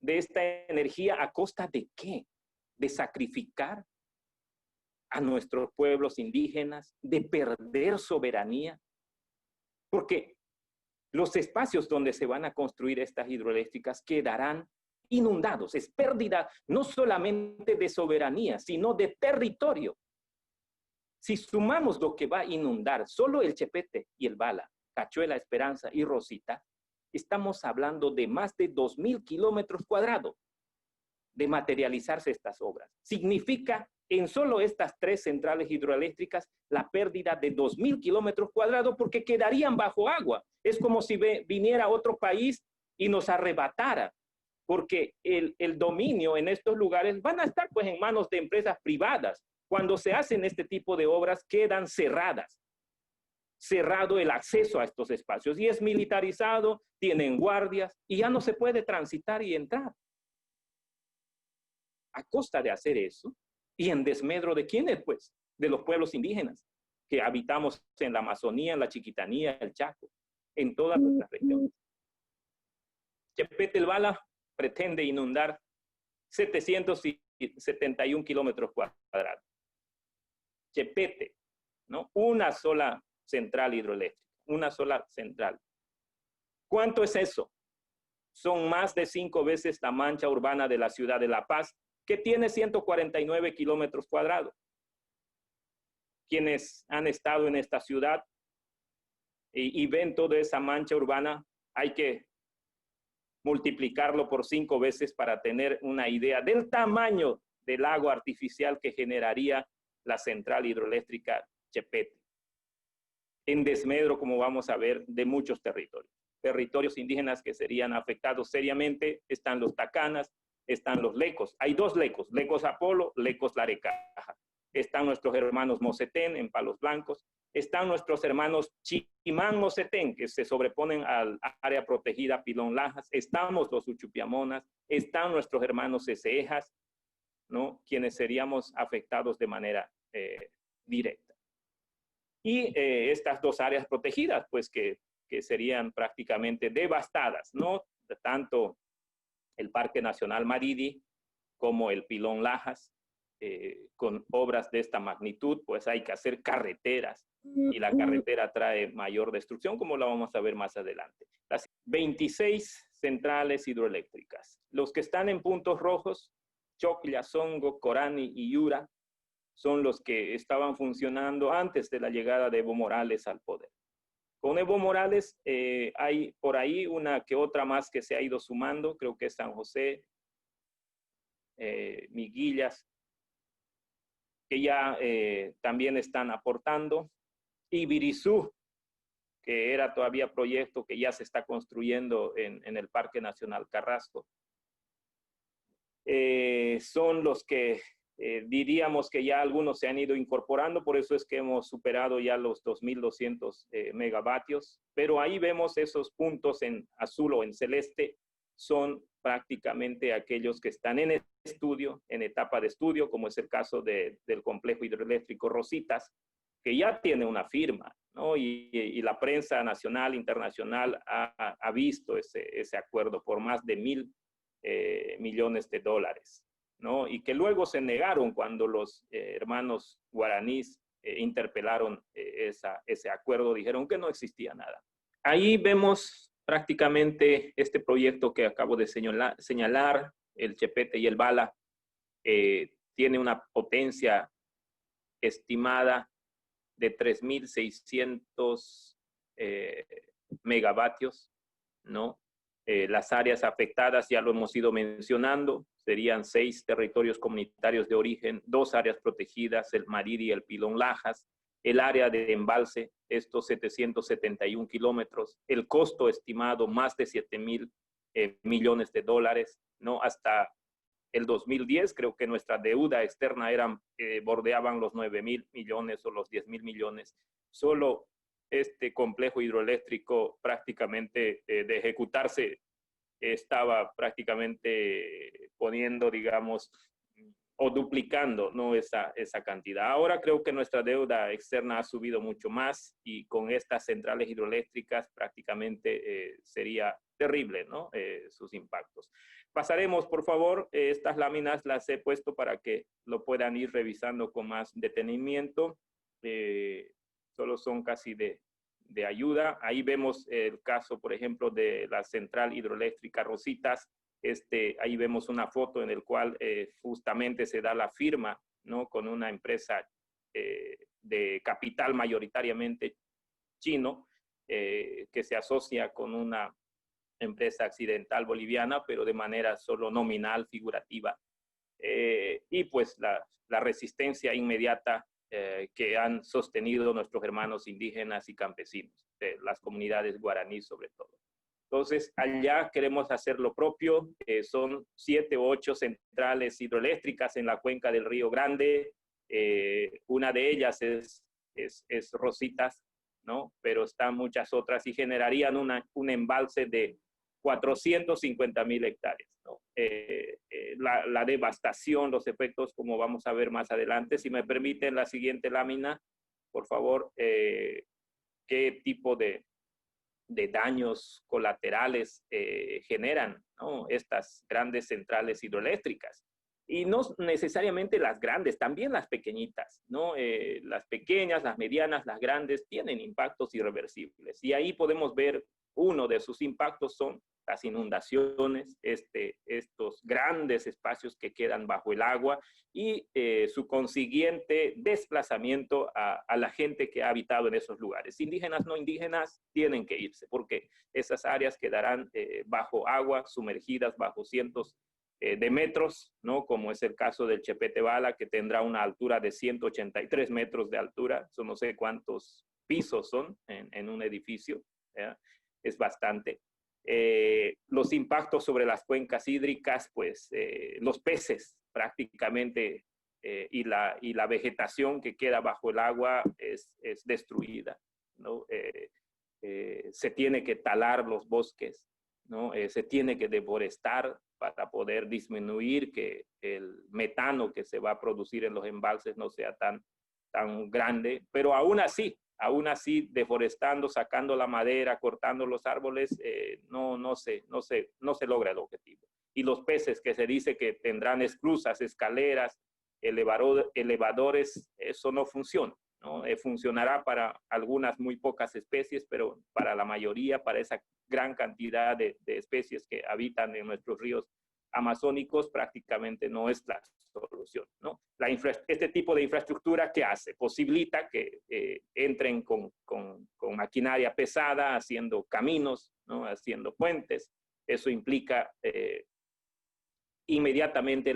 de esta energía, ¿a costa de qué? De sacrificar a nuestros pueblos indígenas, de perder soberanía. Porque los espacios donde se van a construir estas hidroeléctricas quedarán inundados. Es pérdida no solamente de soberanía, sino de territorio. Si sumamos lo que va a inundar solo el Chepete y el Bala, Cachuela, Esperanza y Rosita, estamos hablando de más de 2.000 kilómetros cuadrados de materializarse estas obras. Significa en solo estas 3 centrales hidroeléctricas la pérdida de 2.000 kilómetros cuadrados porque quedarían bajo agua. Es como si viniera otro país y nos arrebatara, porque el dominio en estos lugares van a estar pues en manos de empresas privadas. Cuando se hacen este tipo de obras quedan cerradas. Cerrado el acceso a estos espacios y es militarizado, tienen guardias y ya no se puede transitar y entrar. A costa de hacer eso, y en desmedro de quiénes, pues, de los pueblos indígenas que habitamos en la Amazonía, en la Chiquitanía, el Chaco, en todas nuestras regiones. Chepete el Bala pretende inundar 771 kilómetros cuadrados. Chepete, ¿no? Una sola central hidroeléctrica, una sola central. ¿Cuánto es eso? Son más de 5 veces la mancha urbana de la ciudad de La Paz, que tiene 149 kilómetros cuadrados. Quienes han estado en esta ciudad y ven toda esa mancha urbana, hay que multiplicarlo por 5 veces para tener una idea del tamaño del lago artificial que generaría la central hidroeléctrica Chepete. En desmedro, como vamos a ver, de muchos territorios. Territorios indígenas que serían afectados seriamente, están los Tacanas, están los Lecos. Hay 2 Lecos, Lecos Apolo, Lecos Larecaja. Están nuestros hermanos Mosetén en Palos Blancos. Están nuestros hermanos Chimán Mosetén, que se sobreponen al área protegida Pilón Lajas. Estamos los Uchupiamonas. Están nuestros hermanos Esejas. ¿no? Quienes seríamos afectados de manera directa. Y estas dos áreas protegidas, pues que serían prácticamente devastadas, ¿no? Tanto el Parque Nacional Maridi como el Pilón Lajas, con obras de esta magnitud, pues hay que hacer carreteras y la carretera trae mayor destrucción, como la vamos a ver más adelante. Las 26 centrales hidroeléctricas. Los que están en puntos rojos, Choclla, Songo, Corani y Yura, son los que estaban funcionando antes de la llegada de Evo Morales al poder. Con Evo Morales hay por ahí una que otra más que se ha ido sumando, creo que es San José, Miguillas, que ya también están aportando, y Birizú, que era todavía proyecto que ya se está construyendo en el Parque Nacional Carrasco. Son los que diríamos que ya algunos se han ido incorporando, por eso es que hemos superado ya los 2.200 megavatios, pero ahí vemos esos puntos en azul o en celeste, son prácticamente aquellos que están en estudio, en etapa de estudio, como es el caso del complejo hidroeléctrico Rositas, que ya tiene una firma, ¿no? Y la prensa nacional, internacional ha visto ese acuerdo por más de 1.000 millones de dólares, ¿no? Y que luego se negaron cuando los hermanos guaraníes interpelaron ese acuerdo, dijeron que no existía nada. Ahí vemos prácticamente este proyecto que acabo de señalar, el Chepete y el Bala, tiene una potencia estimada de 3.600 megavatios, ¿no? Las áreas afectadas ya lo hemos ido mencionando, serían 6 territorios comunitarios de origen, 2 áreas protegidas, el Maridi y el Pilón Lajas, el área de embalse, estos 771 kilómetros, el costo estimado más de 7.000 millones de dólares, ¿no? Hasta el 2010 creo que nuestra deuda externa bordeaban los 9.000 millones o los 10.000 millones. Solo este complejo hidroeléctrico prácticamente de ejecutarse estaba prácticamente poniendo, digamos, o duplicando, ¿no? esa cantidad. Ahora creo que nuestra deuda externa ha subido mucho más y con estas centrales hidroeléctricas prácticamente sería terrible, ¿no? Sus impactos. Pasaremos, por favor, estas láminas las he puesto para que lo puedan ir revisando con más detenimiento. Solo son casi de ayuda. Ahí vemos el caso, por ejemplo, de la central hidroeléctrica Rositas. Ahí vemos una foto en la cual justamente se da la firma, ¿no? Con una empresa de capital mayoritariamente chino, que se asocia con una empresa accidental boliviana, pero de manera solo nominal, figurativa. Y pues la resistencia inmediata que han sostenido nuestros hermanos indígenas y campesinos, las comunidades guaraní sobre todo. Entonces, allá queremos hacer lo propio. Son 7 u 8 centrales hidroeléctricas en la cuenca del Río Grande. Una de ellas es Rositas, ¿no? Pero están muchas otras y generarían un embalse de 450.000 hectáreas, ¿no? La devastación, los efectos, como vamos a ver más adelante. Si me permiten la siguiente lámina, por favor, qué tipo de daños colaterales generan, ¿no? Estas grandes centrales hidroeléctricas. Y no necesariamente las grandes, también las pequeñitas, ¿no? Las pequeñas, las medianas, las grandes tienen impactos irreversibles. Y ahí podemos ver uno de sus impactos son las inundaciones, estos grandes espacios que quedan bajo el agua y su consiguiente desplazamiento a la gente que ha habitado en esos lugares. Indígenas, no indígenas, tienen que irse porque esas áreas quedarán bajo agua, sumergidas bajo cientos de metros, ¿no? Como es el caso del Chepete Bala, que tendrá una altura de 183 metros de altura. Eso no sé cuántos pisos son en un edificio, ¿ya? Es bastante. Los impactos sobre las cuencas hídricas, pues los peces prácticamente y la vegetación que queda bajo el agua es destruida, ¿no? Se tiene que talar los bosques, ¿no? Se tiene que deforestar para poder disminuir que el metano que se va a producir en los embalses no sea tan grande, pero aún así, deforestando, sacando la madera, cortando los árboles, no se logra el objetivo. Y los peces que se dice que tendrán esclusas, escaleras, elevadores, eso no funciona, ¿no? Funcionará para algunas muy pocas especies, pero para la mayoría, para esa gran cantidad de especies que habitan en nuestros ríos amazónicos, prácticamente no es la solución, ¿no? Este tipo de infraestructura, ¿qué hace? Posibilita que entren con maquinaria pesada, haciendo caminos, ¿no? Haciendo puentes. Eso implica inmediatamente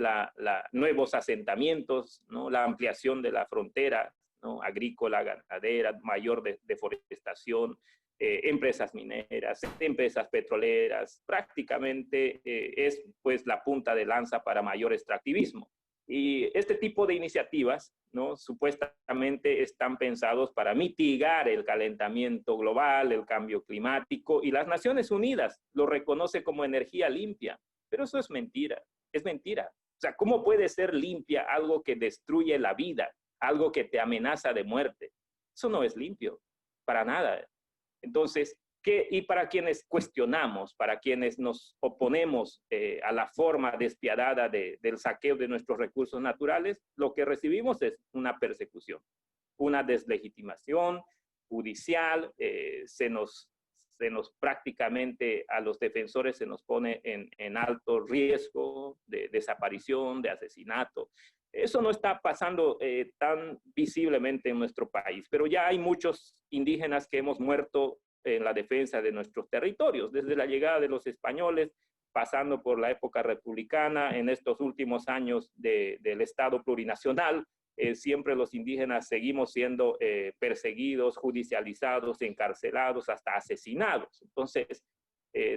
nuevos asentamientos, ¿no? La ampliación de la frontera, ¿no? Agrícola, ganadera, mayor deforestación, empresas mineras, empresas petroleras, prácticamente es pues la punta de lanza para mayor extractivismo. Y este tipo de iniciativas, ¿no? Supuestamente están pensados para mitigar el calentamiento global, el cambio climático, y las Naciones Unidas lo reconoce como energía limpia, pero eso es mentira, es mentira. O sea, ¿cómo puede ser limpia algo que destruye la vida, algo que te amenaza de muerte? Eso no es limpio, para nada. Entonces, y para quienes cuestionamos, para quienes nos oponemos a la forma despiadada del saqueo de nuestros recursos naturales, lo que recibimos es una persecución, una deslegitimación judicial, se nos prácticamente a los defensores se nos pone en alto riesgo de desaparición, de asesinato. Eso no está pasando tan visiblemente en nuestro país, pero ya hay muchos indígenas que hemos muerto en la defensa de nuestros territorios, desde la llegada de los españoles, pasando por la época republicana, en estos últimos años del Estado plurinacional, siempre los indígenas seguimos siendo perseguidos, judicializados, encarcelados, hasta asesinados. Entonces,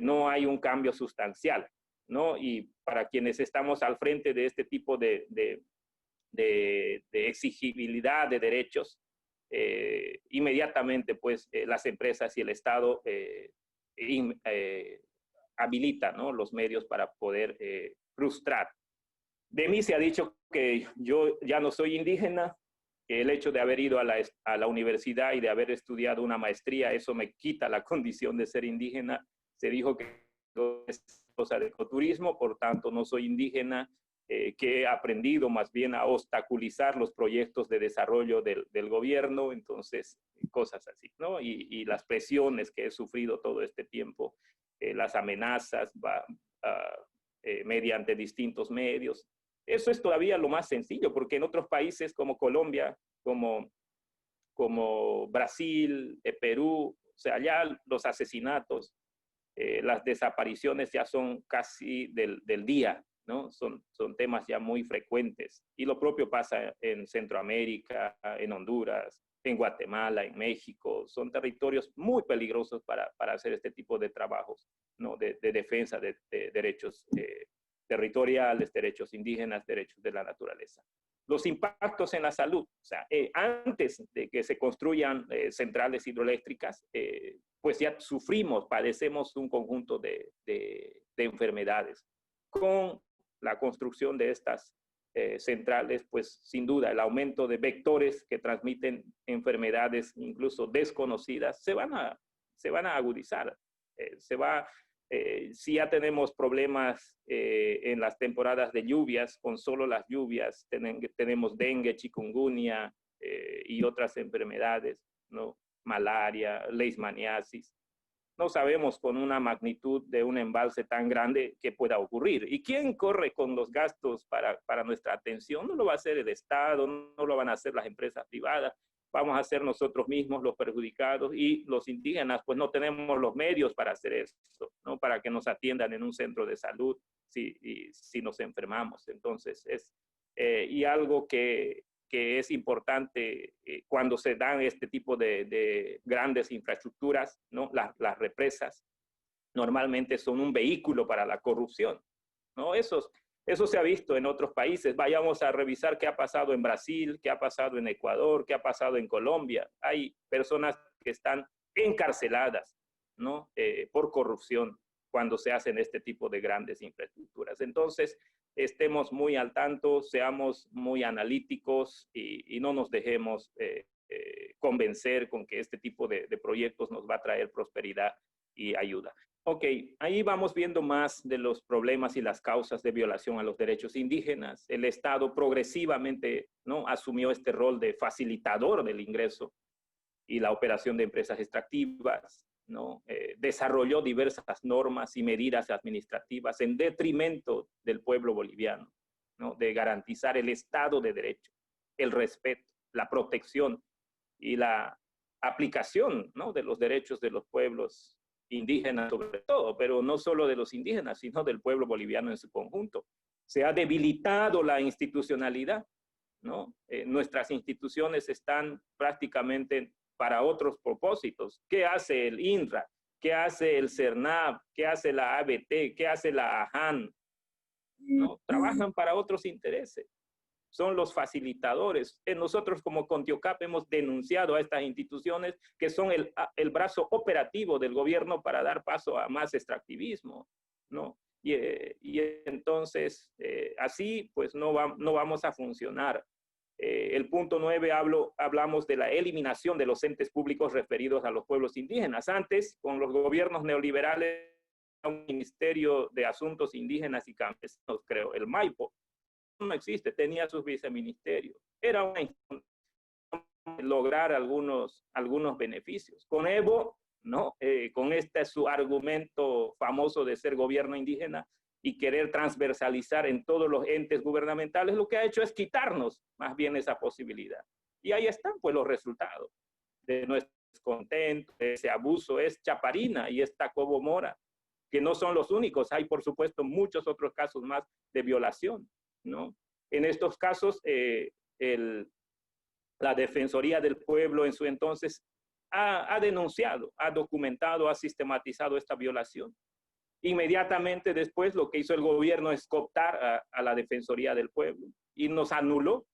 no hay un cambio sustancial, ¿no? Y para quienes estamos al frente de este tipo de exigibilidad de derechos, inmediatamente pues las empresas y el Estado habilitan, ¿no? Los medios para poder frustrar. De mí se ha dicho que yo ya no soy indígena, que el hecho de haber ido a la universidad y de haber estudiado una maestría, eso me quita la condición de ser indígena. Se dijo que es cosa de ecoturismo, por tanto no soy indígena, que he aprendido más bien a obstaculizar los proyectos de desarrollo del gobierno, entonces cosas así, ¿no? Y las presiones que he sufrido todo este tiempo, las amenazas mediante distintos medios. Eso es todavía lo más sencillo, porque en otros países como Colombia, como Brasil, Perú, o sea, allá los asesinatos, las desapariciones ya son casi del día, ¿no? Son temas ya muy frecuentes. Y lo propio pasa en Centroamérica, en Honduras, en Guatemala, en México. Son territorios muy peligrosos para hacer este tipo de trabajos, ¿no? De defensa de derechos territoriales, derechos indígenas, derechos de la naturaleza. Los impactos en la salud, o sea, antes de que se construyan centrales hidroeléctricas, pues ya padecemos un conjunto de enfermedades. Con la construcción de estas centrales, pues sin duda el aumento de vectores que transmiten enfermedades incluso desconocidas se van a agudizar. Si ya tenemos problemas en las temporadas de lluvias, con solo las lluvias tenemos dengue, chikungunya y otras enfermedades, ¿no? Malaria, leishmaniasis. No sabemos con una magnitud de un embalse tan grande qué pueda ocurrir. ¿Y quién corre con los gastos para nuestra atención? No lo va a hacer el Estado, no lo van a hacer las empresas privadas, vamos a ser nosotros mismos los perjudicados, y los indígenas pues no tenemos los medios para hacer esto, ¿no? Para que nos atiendan en un centro de salud si nos enfermamos. Entonces y algo que es importante cuando se dan este tipo de grandes infraestructuras, ¿no? Las represas normalmente son un vehículo para la corrupción, ¿no? Eso se ha visto en otros países. Vayamos a revisar qué ha pasado en Brasil, qué ha pasado en Ecuador, qué ha pasado en Colombia. Hay personas que están encarceladas, ¿no? Por corrupción, cuando se hacen este tipo de grandes infraestructuras. Entonces, estemos muy al tanto, seamos muy analíticos y no nos dejemos convencer con que este tipo de proyectos nos va a traer prosperidad y ayuda. Ok, ahí vamos viendo más de los problemas y las causas de violación a los derechos indígenas. El Estado progresivamente, ¿no?, asumió este rol de facilitador del ingreso y la operación de empresas extractivas, ¿no? Desarrolló diversas normas y medidas administrativas en detrimento del pueblo boliviano, ¿no?, de garantizar el Estado de Derecho, el respeto, la protección y la aplicación, ¿no?, de los derechos de los pueblos indígenas sobre todo, pero no solo de los indígenas, sino del pueblo boliviano en su conjunto. Se ha debilitado la institucionalidad, ¿no? Nuestras instituciones están prácticamente para otros propósitos. ¿Qué hace el INRA? ¿Qué hace el CERNAP? ¿Qué hace la ABT? ¿Qué hace la AJAN? ¿No? Trabajan para otros intereses. Son los facilitadores. Nosotros como Contiocap hemos denunciado a estas instituciones que son el brazo operativo del gobierno para dar paso a más extractivismo, ¿no? Y entonces, así pues no vamos a funcionar. El punto 9 hablamos de la eliminación de los entes públicos referidos a los pueblos indígenas. Antes, con los gobiernos neoliberales, un Ministerio de Asuntos Indígenas y Campesinos, creo, el MAIPO, no existe, tenía sus viceministerios. Era una lograr algunos beneficios. Con Evo, ¿no? Con su argumento famoso de ser gobierno indígena y querer transversalizar en todos los entes gubernamentales, lo que ha hecho es quitarnos más bien esa posibilidad. Y ahí están pues los resultados de nuestro descontento, de ese abuso. Es Chaparina y es Tacobo Mora, que no son los únicos. Hay, por supuesto, muchos otros casos más de violación, ¿no? En estos casos, la Defensoría del Pueblo en su entonces ha denunciado, ha documentado, ha sistematizado esta violación. Inmediatamente después lo que hizo el gobierno es cooptar a la Defensoría del Pueblo y nos anuló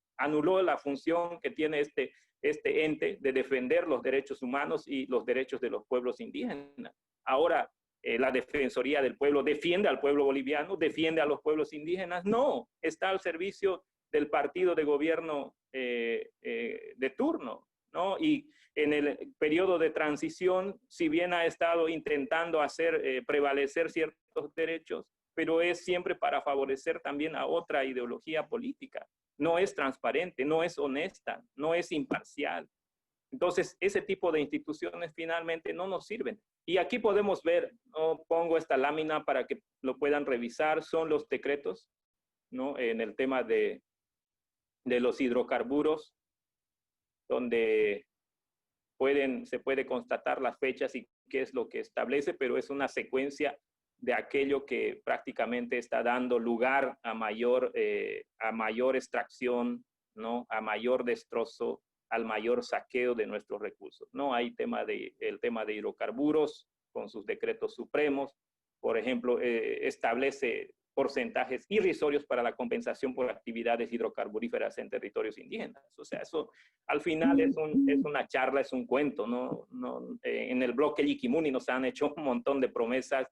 la función que tiene este ente de defender los derechos humanos y los derechos de los pueblos indígenas. Ahora, la Defensoría del Pueblo defiende al pueblo boliviano, defiende a los pueblos indígenas. No, está al servicio del partido de gobierno de turno, ¿no? Y en el periodo de transición, si bien ha estado intentando hacer prevalecer ciertos derechos, pero es siempre para favorecer también a otra ideología política. No es transparente, no es honesta, no es imparcial. Entonces, ese tipo de instituciones finalmente no nos sirven. Y aquí podemos ver, ¿no? Pongo esta lámina para que lo puedan revisar, son los decretos, ¿no?, en el tema de los hidrocarburos, donde se puede constatar las fechas y qué es lo que establece, pero es una secuencia de aquello que prácticamente está dando lugar a mayor extracción, ¿no?, a mayor destrozo, al mayor saqueo de nuestros recursos, ¿no? Hay el tema de hidrocarburos con sus decretos supremos, por ejemplo, establece porcentajes irrisorios para la compensación por actividades hidrocarburíferas en territorios indígenas. O sea, eso al final es una charla, es un cuento, ¿no? En el bloque Yiquimuni nos han hecho un montón de promesas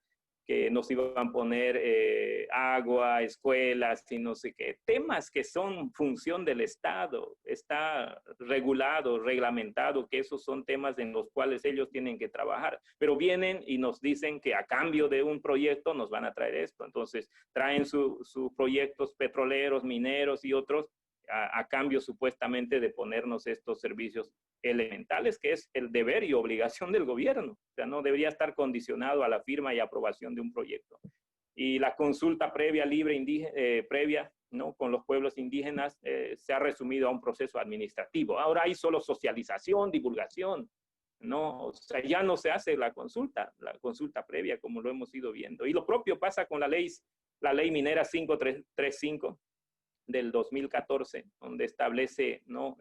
que nos iban a poner agua, escuelas y no sé qué. Temas que son función del Estado. Está regulado, reglamentado, que esos son temas en los cuales ellos tienen que trabajar. Pero vienen y nos dicen que a cambio de un proyecto nos van a traer esto. Entonces, traen sus proyectos petroleros, mineros y otros a cambio supuestamente de ponernos estos servicios elementales, que es el deber y obligación del gobierno. O sea, no debería estar condicionado a la firma y aprobación de un proyecto. Y la consulta previa, libre, previa, ¿no?, con los pueblos indígenas se ha resumido a un proceso administrativo. Ahora hay solo socialización, divulgación, ¿no? O sea, ya no se hace la consulta previa como lo hemos ido viendo. Y lo propio pasa con la ley minera 5335 del 2014, donde establece, ¿no?,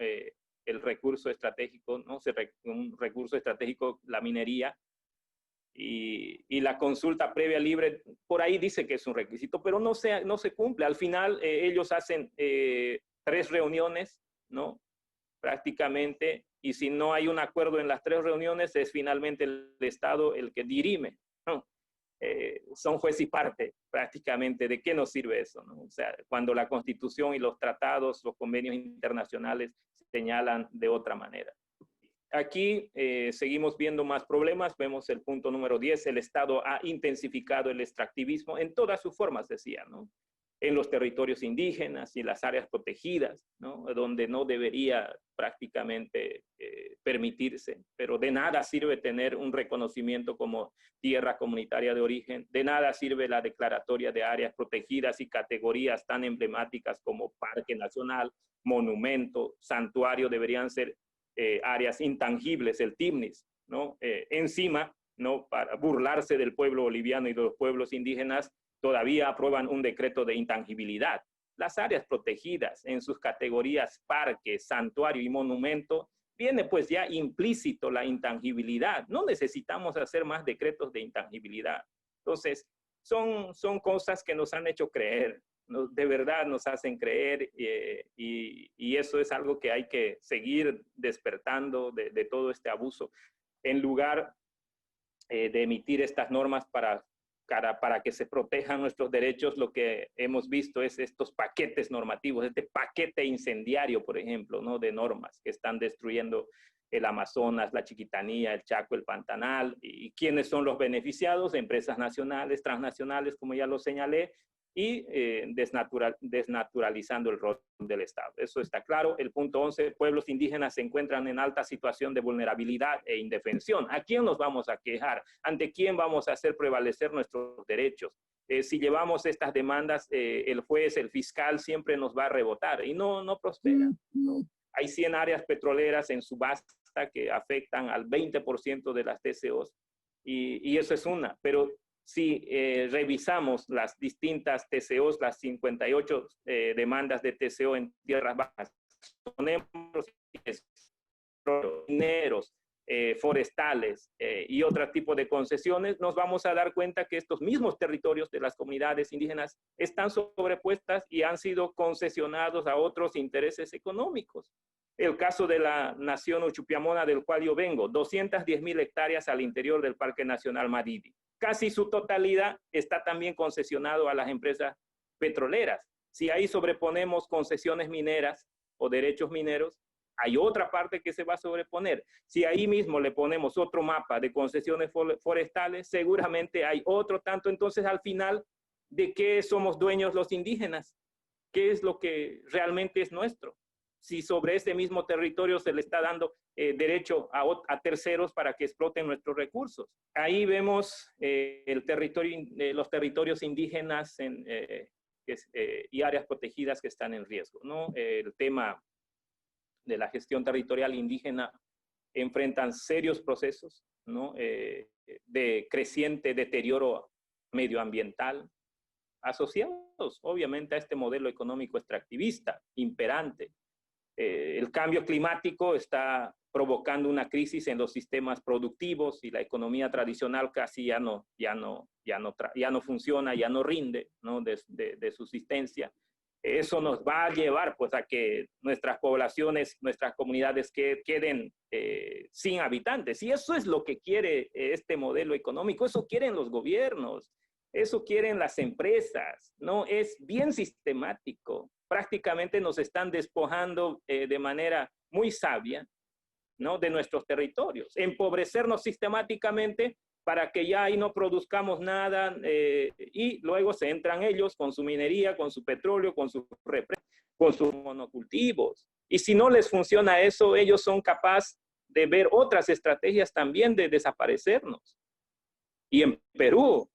el recurso estratégico, ¿no? Un recurso estratégico, la minería, y la consulta previa libre, por ahí dice que es un requisito, pero no se cumple. Al final ellos hacen 3 reuniones, ¿no?, prácticamente, y si no hay un acuerdo en las 3 reuniones, es finalmente el Estado el que dirime, ¿no? son juez y parte prácticamente. ¿De qué nos sirve eso, no? O sea, cuando la Constitución y los tratados, los convenios internacionales señalan de otra manera. Aquí seguimos viendo más problemas. Vemos el punto número 10. El Estado ha intensificado el extractivismo en todas sus formas, decía, ¿no? En los territorios indígenas y las áreas protegidas, ¿no? Donde no debería prácticamente permitirse, pero de nada sirve tener un reconocimiento como tierra comunitaria de origen, de nada sirve la declaratoria de áreas protegidas y categorías tan emblemáticas como Parque Nacional, Monumento, Santuario, deberían ser áreas intangibles, el TIMNIS, ¿no? Encima, ¿no? Para burlarse del pueblo boliviano y de los pueblos indígenas, todavía aprueban un decreto de intangibilidad. Las áreas protegidas en sus categorías parque, santuario y monumento, viene pues ya implícito la intangibilidad. No necesitamos hacer más decretos de intangibilidad. Entonces, son cosas que nos han hecho creer, de verdad nos hacen creer, y eso es algo que hay que seguir despertando de todo este abuso, en lugar de emitir estas normas para que se protejan nuestros derechos. Lo que hemos visto es estos paquetes normativos, este paquete incendiario, por ejemplo, ¿no? De normas que están destruyendo el Amazonas, la Chiquitanía, el Chaco, el Pantanal. ¿Y quiénes son los beneficiados? Empresas nacionales, transnacionales, como ya lo señalé, y desnaturalizando el rol del Estado. Eso está claro. El punto 11, pueblos indígenas se encuentran en alta situación de vulnerabilidad e indefensión. ¿A quién nos vamos a quejar? ¿Ante quién vamos a hacer prevalecer nuestros derechos? Si llevamos estas demandas, el juez, el fiscal siempre nos va a rebotar y no prospera, ¿no? Hay 100 áreas petroleras en subasta que afectan al 20% de las TCOs, y eso es una, pero si revisamos las distintas TCOs, las 58 demandas de TCO en tierras bajas, ponemos mineros, forestales y otro tipo de concesiones, nos vamos a dar cuenta que estos mismos territorios de las comunidades indígenas están sobrepuestas y han sido concesionados a otros intereses económicos. El caso de la nación Uchupiamona, del cual yo vengo, 210,000 hectáreas al interior del Parque Nacional Madidi. Casi su totalidad está también concesionado a las empresas petroleras. Si ahí sobreponemos concesiones mineras o derechos mineros, hay otra parte que se va a sobreponer. Si ahí mismo le ponemos otro mapa de concesiones forestales, seguramente hay otro tanto. Entonces, al final, ¿de qué somos dueños los indígenas? ¿Qué es lo que realmente es nuestro? Si sobre ese mismo territorio se le está dando derecho a terceros para que exploten nuestros recursos. Ahí vemos los territorios indígenas y áreas protegidas que están en riesgo, ¿no? El tema de la gestión territorial indígena enfrentan serios procesos, ¿no? De creciente deterioro medioambiental, asociados obviamente a este modelo económico extractivista imperante. El cambio climático está provocando una crisis en los sistemas productivos y la economía tradicional casi ya no funciona, ya no rinde, ¿no? de subsistencia. Eso nos va a llevar pues a que nuestras poblaciones, nuestras comunidades queden sin habitantes. Y eso es lo que quiere este modelo económico, eso quieren los gobiernos, eso quieren las empresas, ¿no? Es bien sistemático. Prácticamente nos están despojando de manera muy sabia, ¿no? De nuestros territorios, empobrecernos sistemáticamente para que ya ahí no produzcamos nada, y luego se entran ellos con su minería, con su petróleo, con sus monocultivos. Y si no les funciona eso, ellos son capaces de ver otras estrategias también de desaparecernos. Y en Perú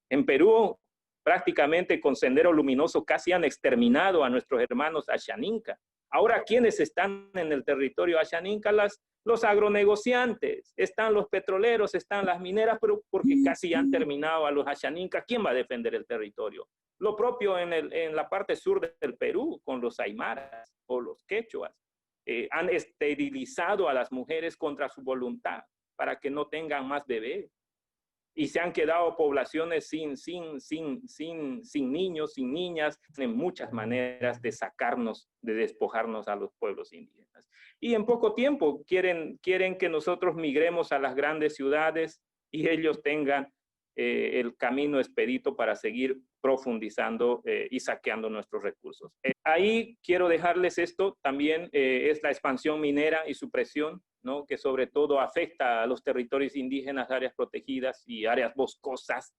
prácticamente con Sendero Luminoso casi han exterminado a nuestros hermanos Ashaninka. Ahora, ¿quiénes están en el territorio Ashaninka? Los agronegociantes, están los petroleros, están las mineras, pero porque casi han terminado a los Ashaninka. ¿Quién va a defender el territorio? Lo propio en la parte sur del Perú, con los aymaras o los quechuas. Han esterilizado a las mujeres contra su voluntad para que no tengan más bebés. Y se han quedado poblaciones sin niños, sin niñas, en muchas maneras de sacarnos, de despojarnos a los pueblos indígenas. Y en poco tiempo quieren que nosotros migremos a las grandes ciudades y ellos tengan el camino expedito para seguir profundizando y saqueando nuestros recursos. Ahí quiero dejarles esto, también es la expansión minera y su presión, ¿no? Que sobre todo afecta a los territorios indígenas, áreas protegidas y áreas boscosas,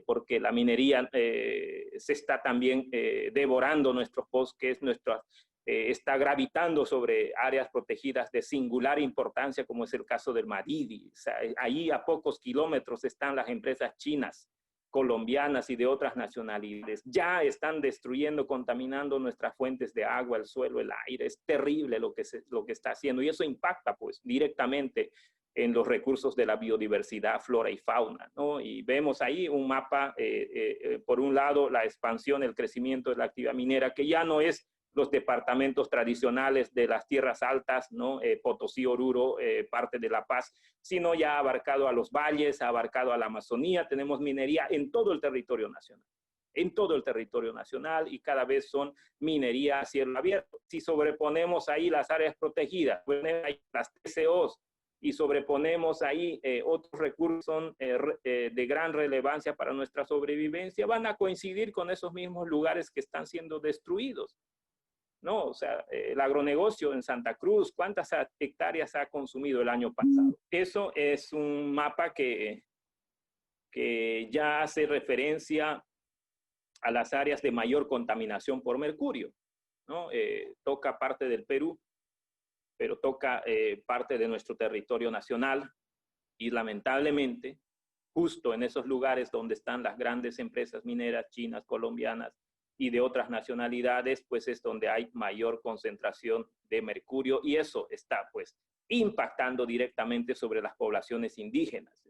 porque la minería se está también devorando nuestros bosques, está gravitando sobre áreas protegidas de singular importancia, como es el caso del Madidi. O sea, ahí a pocos kilómetros están las empresas chinas, colombianas y de otras nacionalidades. Ya están destruyendo, contaminando nuestras fuentes de agua, el suelo, el aire. Es terrible lo que está haciendo, y eso impacta pues directamente en los recursos de la biodiversidad, flora y fauna, ¿no? Y vemos ahí un mapa, por un lado, la expansión, el crecimiento de la actividad minera, que ya no es los departamentos tradicionales de las tierras altas, ¿no? Potosí, Oruro, parte de La Paz, sino ya ha abarcado a los valles, ha abarcado a la Amazonía. Tenemos minería en todo el territorio nacional, en todo el territorio nacional, y cada vez son minería a cielo abierto. Si sobreponemos ahí las áreas protegidas, las TCOs, y sobreponemos ahí otros recursos de gran relevancia para nuestra sobrevivencia, van a coincidir con esos mismos lugares que están siendo destruidos, ¿no? O sea, el agronegocio en Santa Cruz, ¿cuántas hectáreas ha consumido el año pasado? Eso es un mapa que ya hace referencia a las áreas de mayor contaminación por mercurio, ¿no? Toca parte del Perú, pero toca parte de nuestro territorio nacional, y lamentablemente, justo en esos lugares donde están las grandes empresas mineras chinas, colombianas y de otras nacionalidades, pues es donde hay mayor concentración de mercurio, y eso está pues impactando directamente sobre las poblaciones indígenas.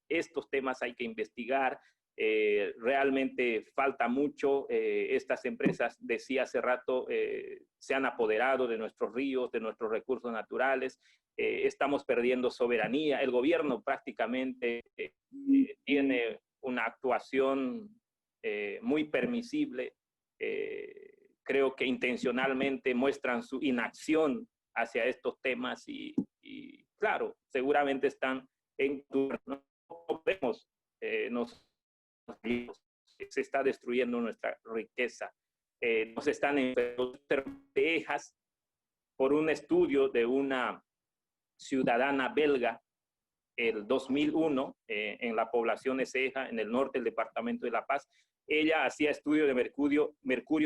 Estos temas hay que investigar. Realmente falta mucho. Estas empresas, decía hace rato, se han apoderado de nuestros ríos, de nuestros recursos naturales. Estamos perdiendo soberanía. El gobierno prácticamente tiene una actuación muy permisible. Creo que intencionalmente muestran su inacción hacia estos temas, y claro, seguramente están en turno. No podemos se está destruyendo nuestra riqueza. Nos están enfermando por un estudio de una ciudadana belga el 2001 en la población de Ceja, en el norte del departamento de La Paz. Ella hacía estudio de mercurio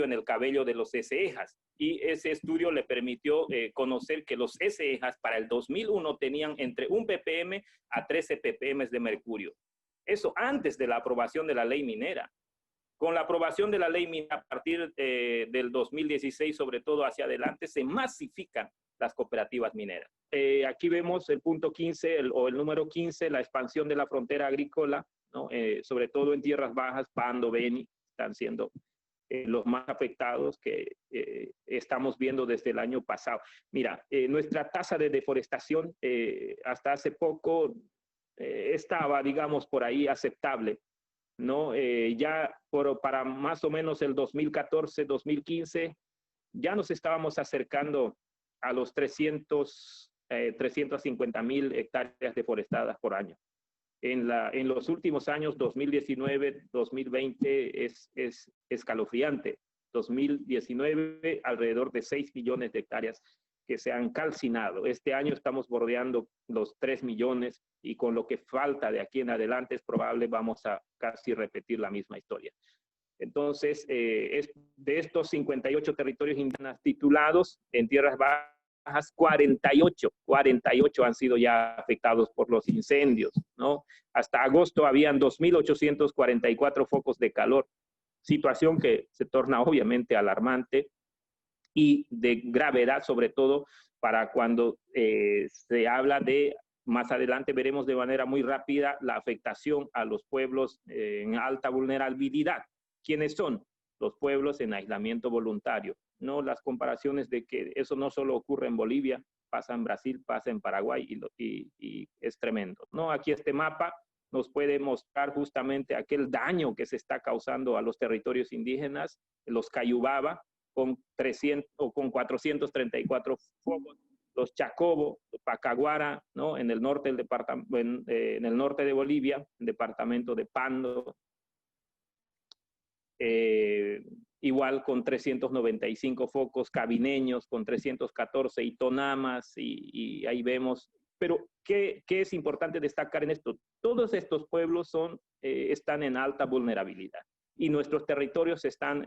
en el cabello de los cejas, y ese estudio le permitió conocer que los cejas para el 2001 tenían entre 1 ppm a 13 ppm de mercurio. Eso antes de la aprobación de la ley minera. Con la aprobación de la ley minera a partir del 2016, sobre todo hacia adelante, se masifican las cooperativas mineras. Aquí vemos el punto 15 o el número 15, la expansión de la frontera agrícola, ¿no? Sobre todo en tierras bajas, Pando, Beni, están siendo los más afectados que estamos viendo desde el año pasado. Mira, nuestra tasa de deforestación hasta hace poco estaba, digamos, por ahí aceptable, ¿no? Ya para más o menos el 2014, 2015, ya nos estábamos acercando a los 350,000 hectáreas deforestadas por año. En los últimos años, 2019, 2020, es escalofriante. 2019, alrededor de 6 millones de hectáreas que se han calcinado. Este año estamos bordeando los 3 millones, y con lo que falta de aquí en adelante es probable vamos a casi repetir la misma historia. Entonces, de estos 58 territorios indígenas titulados en tierras bajas, 48 han sido ya afectados por los incendios, ¿no? Hasta agosto habían 2.844 focos de calor, situación que se torna obviamente alarmante y de gravedad, sobre todo para cuando se habla de, más adelante veremos de manera muy rápida, la afectación a los pueblos en alta vulnerabilidad. ¿Quiénes son? Los pueblos en aislamiento voluntario. No las comparaciones de que eso no solo ocurre en Bolivia, pasa en Brasil, pasa en Paraguay, y es tremendo. No, aquí este mapa nos puede mostrar justamente aquel daño que se está causando a los territorios indígenas, los Cayubaba, con 434 focos los Chacobo, Pacaguara, ¿no? En el norte del departamento, en el norte de Bolivia, el departamento de Pando, igual con 395 focos, cabineños con 314 y tonamas, y ahí vemos. Pero, ¿qué es importante destacar en esto? Todos estos pueblos están en alta vulnerabilidad y nuestros territorios se están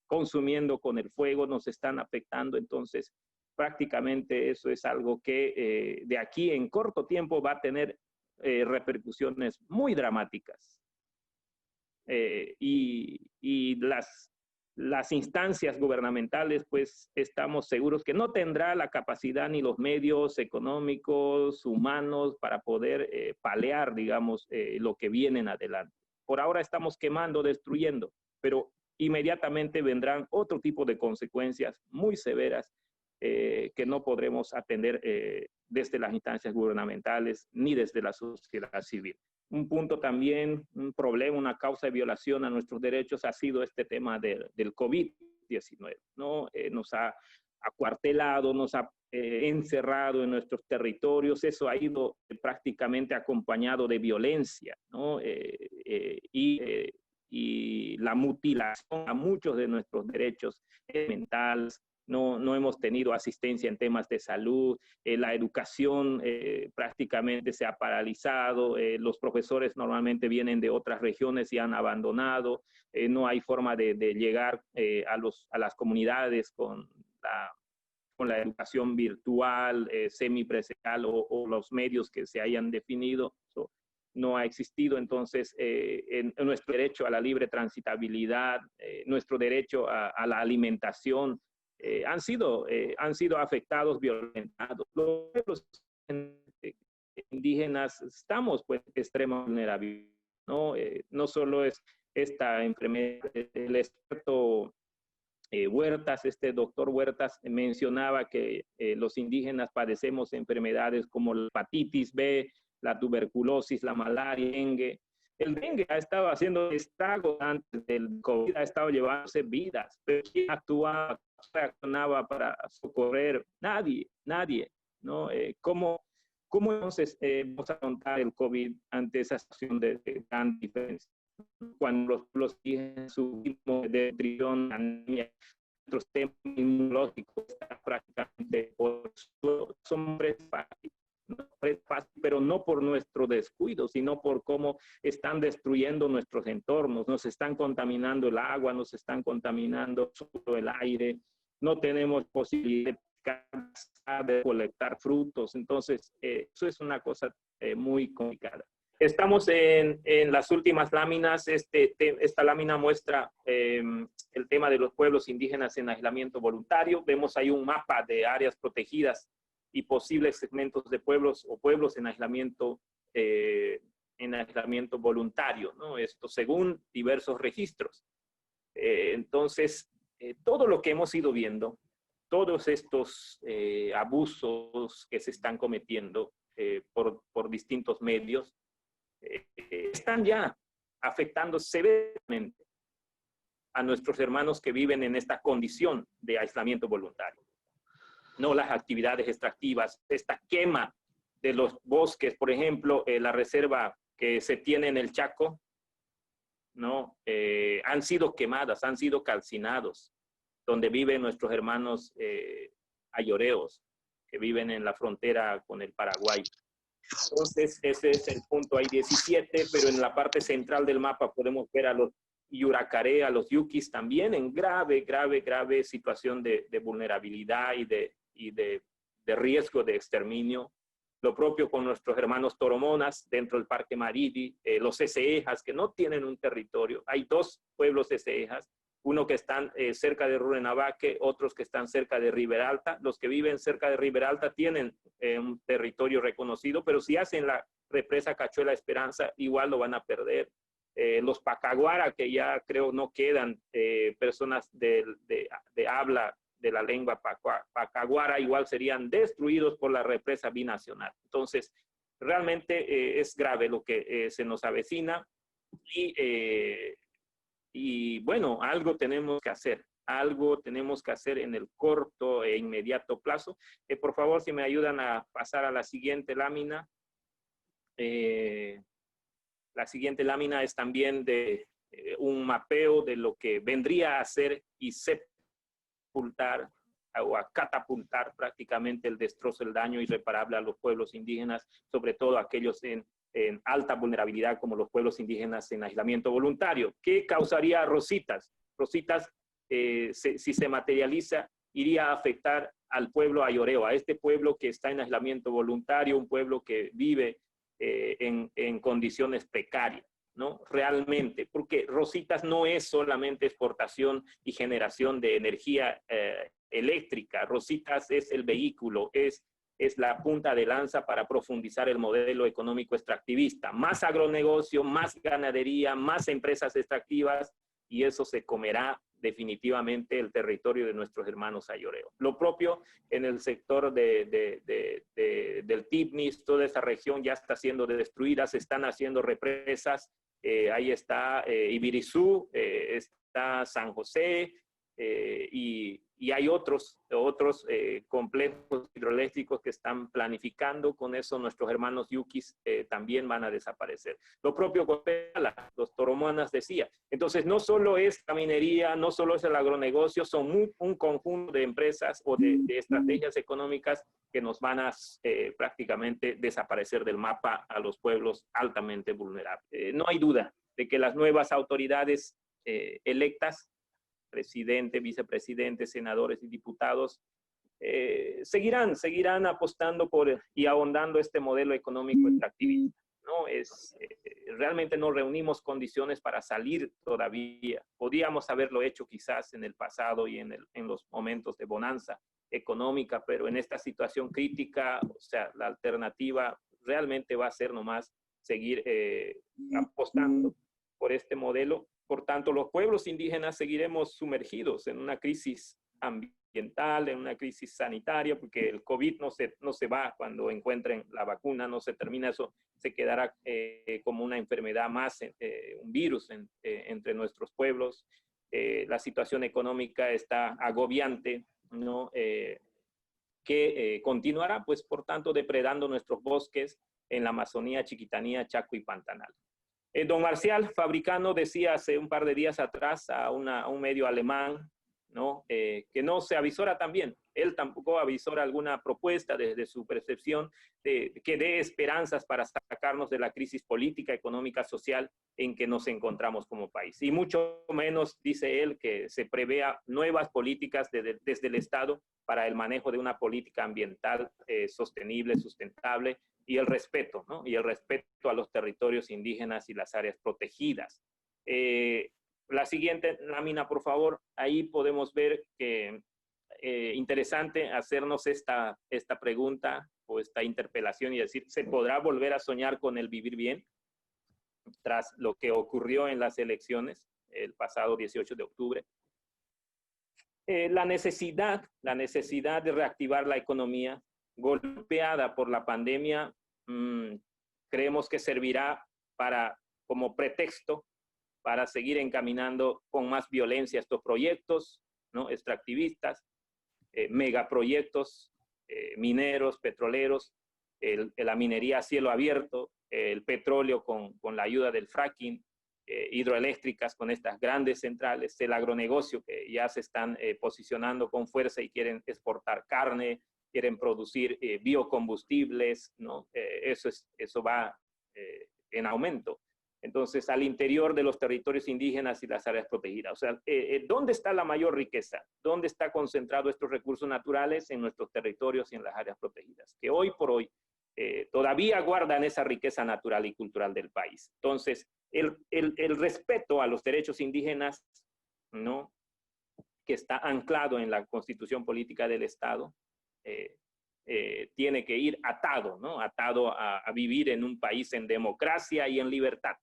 consumiendo con el fuego, nos están afectando. Entonces, prácticamente eso es algo que de aquí en corto tiempo va a tener repercusiones muy dramáticas. Y las instancias gubernamentales, pues estamos seguros que no tendrá la capacidad ni los medios económicos, humanos, para poder paliar, digamos, lo que viene en adelante. Por ahora estamos quemando, destruyendo, pero inmediatamente vendrán otro tipo de consecuencias muy severas que no podremos atender desde las instancias gubernamentales ni desde la sociedad civil. Un punto también, un problema, una causa de violación a nuestros derechos ha sido este tema del COVID-19, ¿no? Nos ha acuartelado, nos ha encerrado en nuestros territorios. Eso ha ido prácticamente acompañado de violencia, ¿no? Y la mutilación a muchos de nuestros derechos mentales. No hemos tenido asistencia en temas de salud, la educación prácticamente se ha paralizado, los profesores normalmente vienen de otras regiones y han abandonado, no hay forma de llegar a las comunidades con la educación virtual, semipresencial o los medios que se hayan definido. No ha existido. Entonces, en nuestro derecho a la libre transitabilidad, nuestro derecho a la alimentación, han sido afectados, violentados. Los pueblos indígenas estamos pues extrema vulnerabilidad, ¿no? No solo es esta enfermedad, el experto Huertas, este doctor Huertas mencionaba que los indígenas padecemos enfermedades como la hepatitis B, la tuberculosis, la malaria, el dengue. El dengue ha estado haciendo estragos antes del COVID, ha estado llevándose vidas, pero ¿quién actuaba, reaccionaba para socorrer? Nadie, ¿no? ¿Cómo entonces vamos a afrontar el COVID ante esa situación de gran diferencia? Cuando los indígenas sufrimos de nutrición, anemia, nuestros temas inmunológicos están prácticamente son pero no por nuestro descuido, sino por cómo están destruyendo nuestros entornos, nos están contaminando el agua, nos están contaminando el aire, no tenemos posibilidad de colectar frutos. Entonces, eso es una cosa muy complicada. Estamos en las últimas láminas. Esta lámina muestra el tema de los pueblos indígenas en aislamiento voluntario. Vemos ahí un mapa de áreas protegidas y posibles segmentos de pueblos o pueblos en aislamiento voluntario, ¿no? Esto según diversos registros. Entonces, todo lo que hemos ido viendo, todos estos abusos que se están cometiendo por distintos medios, están ya afectando severamente a nuestros hermanos que viven en esta condición de aislamiento voluntario. No las actividades extractivas, esta quema de los bosques, por ejemplo, la reserva que se tiene en el Chaco, ¿no? Han sido quemadas, han sido calcinados, donde viven nuestros hermanos ayoreos, que viven en la frontera con el Paraguay. Entonces, ese es el punto, hay 17, pero en la parte central del mapa podemos ver a los Yuracaré, a los Yuquis también en grave situación de vulnerabilidad y de riesgo de exterminio. Lo propio con nuestros hermanos Toromonas dentro del Parque Maridi, los Esejas que no tienen un territorio. Hay dos pueblos Esejas, uno que están cerca de Rurrenabaque, otros que están cerca de Riberalta. Los que viven cerca de Riberalta tienen un territorio reconocido, pero si hacen la represa Cachuela Esperanza, igual lo van a perder. Los Pacaguara, que ya creo no quedan personas de habla de la lengua Pacaguara, igual serían destruidos por la represa binacional. Entonces, realmente es grave lo que se nos avecina y bueno, algo tenemos que hacer. algo tenemos que hacer en el corto e inmediato plazo. Por favor, si me ayudan a pasar a la siguiente lámina. La siguiente lámina es también de un mapeo de lo que vendría a ser y sepultar o a catapultar prácticamente el destrozo, el daño irreparable a los pueblos indígenas, sobre todo aquellos en alta vulnerabilidad como los pueblos indígenas en aislamiento voluntario. ¿Qué causaría Rositas? Rositas, si se materializa, iría a afectar al pueblo ayoreo, a este pueblo que está en aislamiento voluntario, un pueblo que vive en condiciones precarias, ¿no? Realmente, porque Rositas no es solamente exportación y generación de energía eléctrica. Rositas es el vehículo, es la punta de lanza para profundizar el modelo económico extractivista. Más agronegocio, más ganadería, más empresas extractivas, y eso se comerá definitivamente el territorio de nuestros hermanos ayoreos. Lo propio en el sector del Tibnis, toda esa región ya está siendo destruida, se están haciendo represas, ahí está Ibirizú, está San José, y hay otros complejos hidroeléctricos que están planificando. Con eso nuestros hermanos yuquis también van a desaparecer. Lo propio con los toromanas decía. Entonces no solo es la minería, no solo es el agronegocio, son un conjunto de empresas o de estrategias económicas que nos van a prácticamente desaparecer del mapa a los pueblos altamente vulnerables. No hay duda de que las nuevas autoridades electas, presidente, vicepresidente, senadores y diputados, seguirán apostando por y ahondando este modelo económico extractivista, ¿no? Realmente no reunimos condiciones para salir todavía. Podíamos haberlo hecho quizás en el pasado y en los momentos de bonanza económica, pero en esta situación crítica, o sea, la alternativa realmente va a ser nomás seguir apostando por este modelo. Por tanto, los pueblos indígenas seguiremos sumergidos en una crisis ambiental, en una crisis sanitaria, porque el COVID no se va cuando encuentren la vacuna, no se termina eso, se quedará como una enfermedad más, un virus entre nuestros pueblos. La situación económica está agobiante, ¿no? Que continuará, pues, por tanto, depredando nuestros bosques en la Amazonía, Chiquitanía, Chaco y Pantanal. Don Marcial Fabricano decía hace un par de días atrás a un medio alemán, ¿no? Que no se avisora también. Él tampoco avisora alguna propuesta desde su percepción que dé esperanzas para sacarnos de la crisis política, económica, social en que nos encontramos como país. Y mucho menos, dice él, que se prevea nuevas políticas desde el Estado para el manejo de una política ambiental sostenible, sustentable, y el respeto, ¿no? Y el respeto a los territorios indígenas y las áreas protegidas. La siguiente lámina, por favor. Ahí podemos ver que interesante hacernos esta pregunta o esta interpelación y decir, ¿se podrá volver a soñar con el vivir bien tras lo que ocurrió en las elecciones el pasado 18 de octubre? La necesidad de reactivar la economía golpeada por la pandemia, creemos que servirá como pretexto para seguir encaminando con más violencia estos proyectos, ¿no? Extractivistas, megaproyectos mineros, petroleros, la minería a cielo abierto, el petróleo con la ayuda del fracking, hidroeléctricas con estas grandes centrales, el agronegocio que ya se están posicionando con fuerza y quieren exportar carne, quieren producir biocombustibles, ¿no? Eso va en aumento. Entonces, al interior de los territorios indígenas y las áreas protegidas. O sea, ¿dónde está la mayor riqueza? ¿Dónde está concentrado estos recursos naturales? En nuestros territorios y en las áreas protegidas, que hoy por hoy todavía guardan esa riqueza natural y cultural del país. Entonces, el respeto a los derechos indígenas, ¿no? Que está anclado en la Constitución Política del Estado, tiene que ir atado, ¿no? Atado a vivir en un país en democracia y en libertad.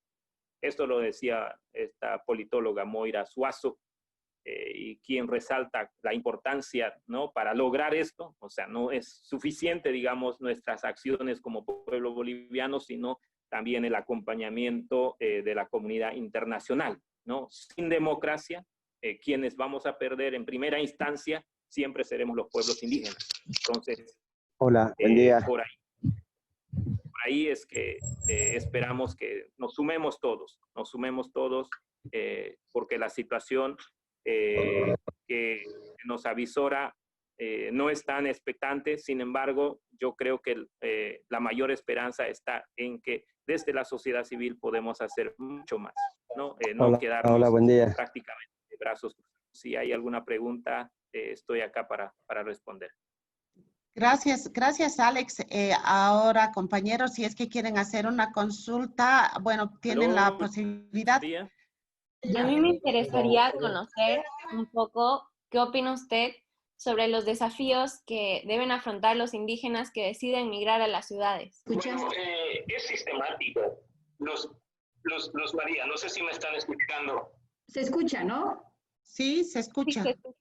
Esto lo decía esta politóloga Moira Suazo, y quien resalta la importancia, ¿no? Para lograr esto. O sea, no es suficiente, digamos, nuestras acciones como pueblo boliviano, sino también el acompañamiento de la comunidad internacional, ¿no? Sin democracia quienes vamos a perder en primera instancia siempre seremos los pueblos indígenas. Entonces, hola, buen día. Por ahí es que esperamos que nos sumemos todos, porque la situación que nos avisora no es tan expectante. Sin embargo, yo creo que la mayor esperanza está en que desde la sociedad civil podemos hacer mucho más, ¿no? No quedarnos hola, buen día. prácticamente de brazos cruzados. Si hay alguna pregunta, estoy acá para responder. Gracias, gracias Alex. Ahora, compañeros, si es que quieren hacer una consulta, bueno, tienen la posibilidad. A mí me interesaría conocer un poco qué opina usted sobre los desafíos que deben afrontar los indígenas que deciden migrar a las ciudades. Bueno, es sistemático. Los María, no sé si me están escuchando. Se escucha, ¿no? Sí, se escucha. Sí, se escucha.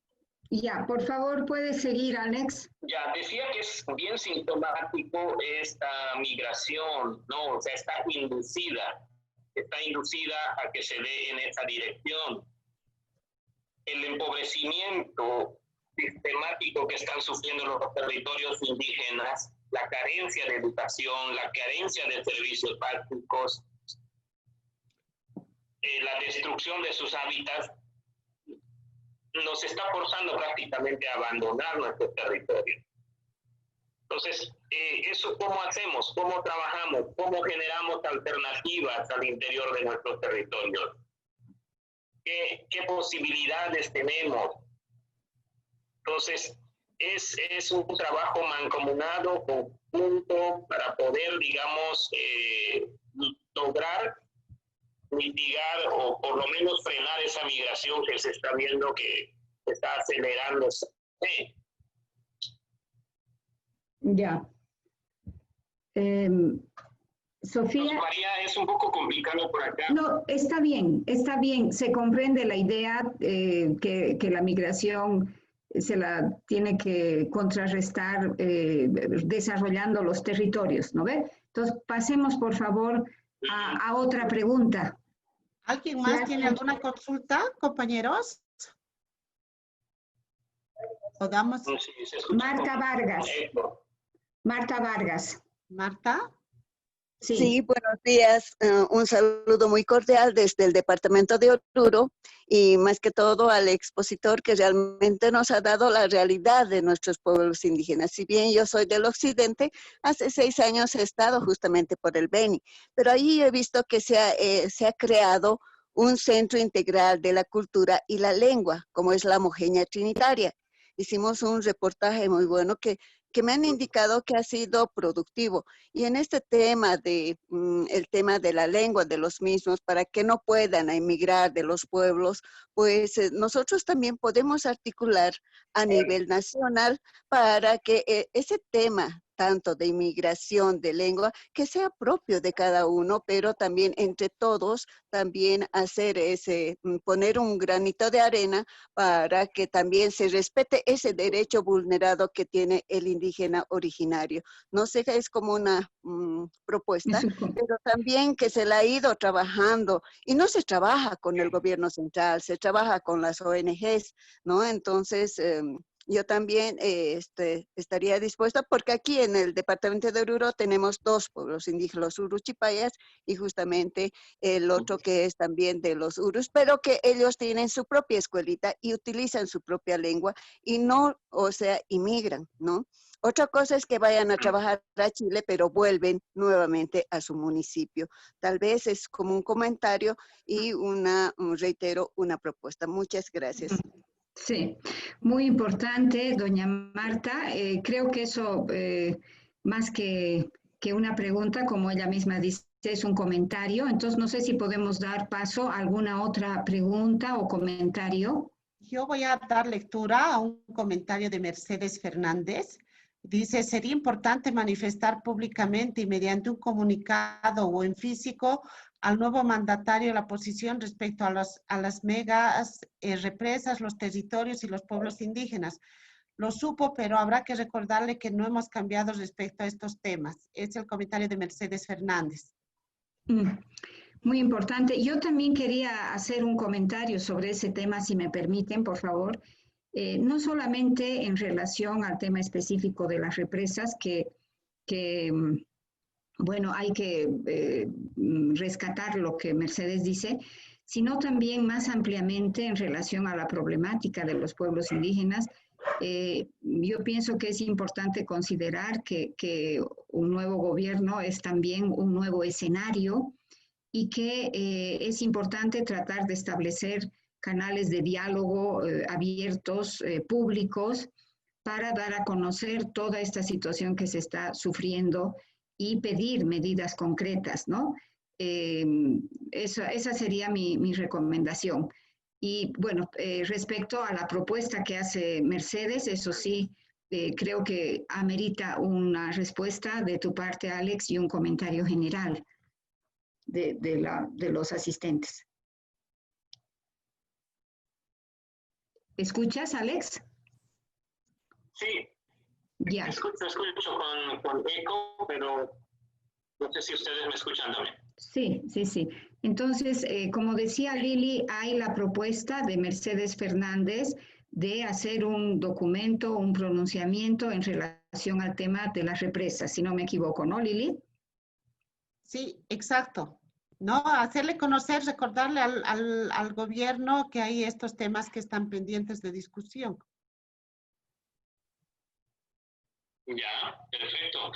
Ya, por favor, ¿puedes seguir, Alex? Ya, decía que es bien sintomático esta migración, ¿no? O sea, está inducida a que se dé en esa dirección. El empobrecimiento sistemático que están sufriendo los territorios indígenas, la carencia de educación, la carencia de servicios básicos, la destrucción de sus hábitats, nos está forzando prácticamente a abandonar nuestro territorio. Entonces, ¿eso cómo hacemos? ¿Cómo trabajamos? ¿Cómo generamos alternativas al interior de nuestros territorios? ¿Qué posibilidades tenemos? Entonces, es un trabajo mancomunado, conjunto, para poder, digamos, lograr mitigar o por lo menos frenar esa migración que se está viendo que está acelerándose. Ya. Sofía. María, es un poco complicado por acá. No, está bien. Se comprende la idea que la migración se la tiene que contrarrestar desarrollando los territorios, ¿no ve? Entonces, pasemos, por favor, a otra pregunta. ¿Alguien más tiene alguna consulta, compañeros? ¿O damos? Sí, Marta Vargas. Marta Vargas. ¿Marta? Sí, buenos días. Un saludo muy cordial desde el departamento de Oruro y más que todo al expositor que realmente nos ha dado la realidad de nuestros pueblos indígenas. Si bien yo soy del occidente, hace 6 años he estado justamente por el Beni, pero ahí he visto que se ha creado un centro integral de la cultura y la lengua, como es la Mojeña Trinitaria. Hicimos un reportaje muy bueno que me han indicado que ha sido productivo. Y en este tema el tema de la lengua de los mismos, para que no puedan emigrar de los pueblos, pues nosotros también podemos articular a nivel nacional para que ese tema tanto de inmigración, de lengua, que sea propio de cada uno, pero también entre todos, también poner un granito de arena para que también se respete ese derecho vulnerado que tiene el indígena originario. No sé, es como una propuesta, pero también que se la ha ido trabajando, y no se trabaja con el gobierno central, se trabaja con las ONGs, ¿no? Entonces, yo también estaría dispuesta, porque aquí en el departamento de Oruro tenemos 2 pueblos indígenas, los uruchipayas y justamente el otro que es también de los urus, pero que ellos tienen su propia escuelita y utilizan su propia lengua y no, o sea, inmigran, ¿no? Otra cosa es que vayan a trabajar a Chile, pero vuelven nuevamente a su municipio. Tal vez es como un comentario y reitero, una propuesta. Muchas gracias. Sí, muy importante, doña Marta. Creo que eso, más que una pregunta, como ella misma dice, es un comentario. Entonces, no sé si podemos dar paso a alguna otra pregunta o comentario. Yo voy a dar lectura a un comentario de Mercedes Fernández. Dice, sería importante manifestar públicamente y mediante un comunicado o en físico al nuevo mandatario la posición respecto a las megas represas, los territorios y los pueblos indígenas. Lo supo, pero habrá que recordarle que no hemos cambiado respecto a estos temas. Es el comentario de Mercedes Fernández. Muy importante. Yo también quería hacer un comentario sobre ese tema, si me permiten, por favor. No solamente en relación al tema específico de las represas, que bueno, hay que rescatar lo que Mercedes dice, sino también más ampliamente en relación a la problemática de los pueblos indígenas. Yo pienso que es importante considerar que un nuevo gobierno es también un nuevo escenario y que es importante tratar de establecer canales de diálogo abiertos, públicos, para dar a conocer toda esta situación que se está sufriendo y pedir medidas concretas, ¿no? Esa sería mi recomendación. Y bueno, respecto a la propuesta que hace Mercedes, eso sí, creo que amerita una respuesta de tu parte, Alex, y un comentario general de los asistentes. ¿Escuchas, Alex? Sí. Ya. Escucho con eco, pero no sé si ustedes me escuchan también. Sí, sí, sí. Entonces, como decía Lili, hay la propuesta de Mercedes Fernández de hacer un documento, un pronunciamiento en relación al tema de las represas, si no me equivoco, ¿no, Lili? Sí, exacto. ¿No? Hacerle conocer, recordarle al gobierno que hay estos temas que están pendientes de discusión. Ya, perfecto.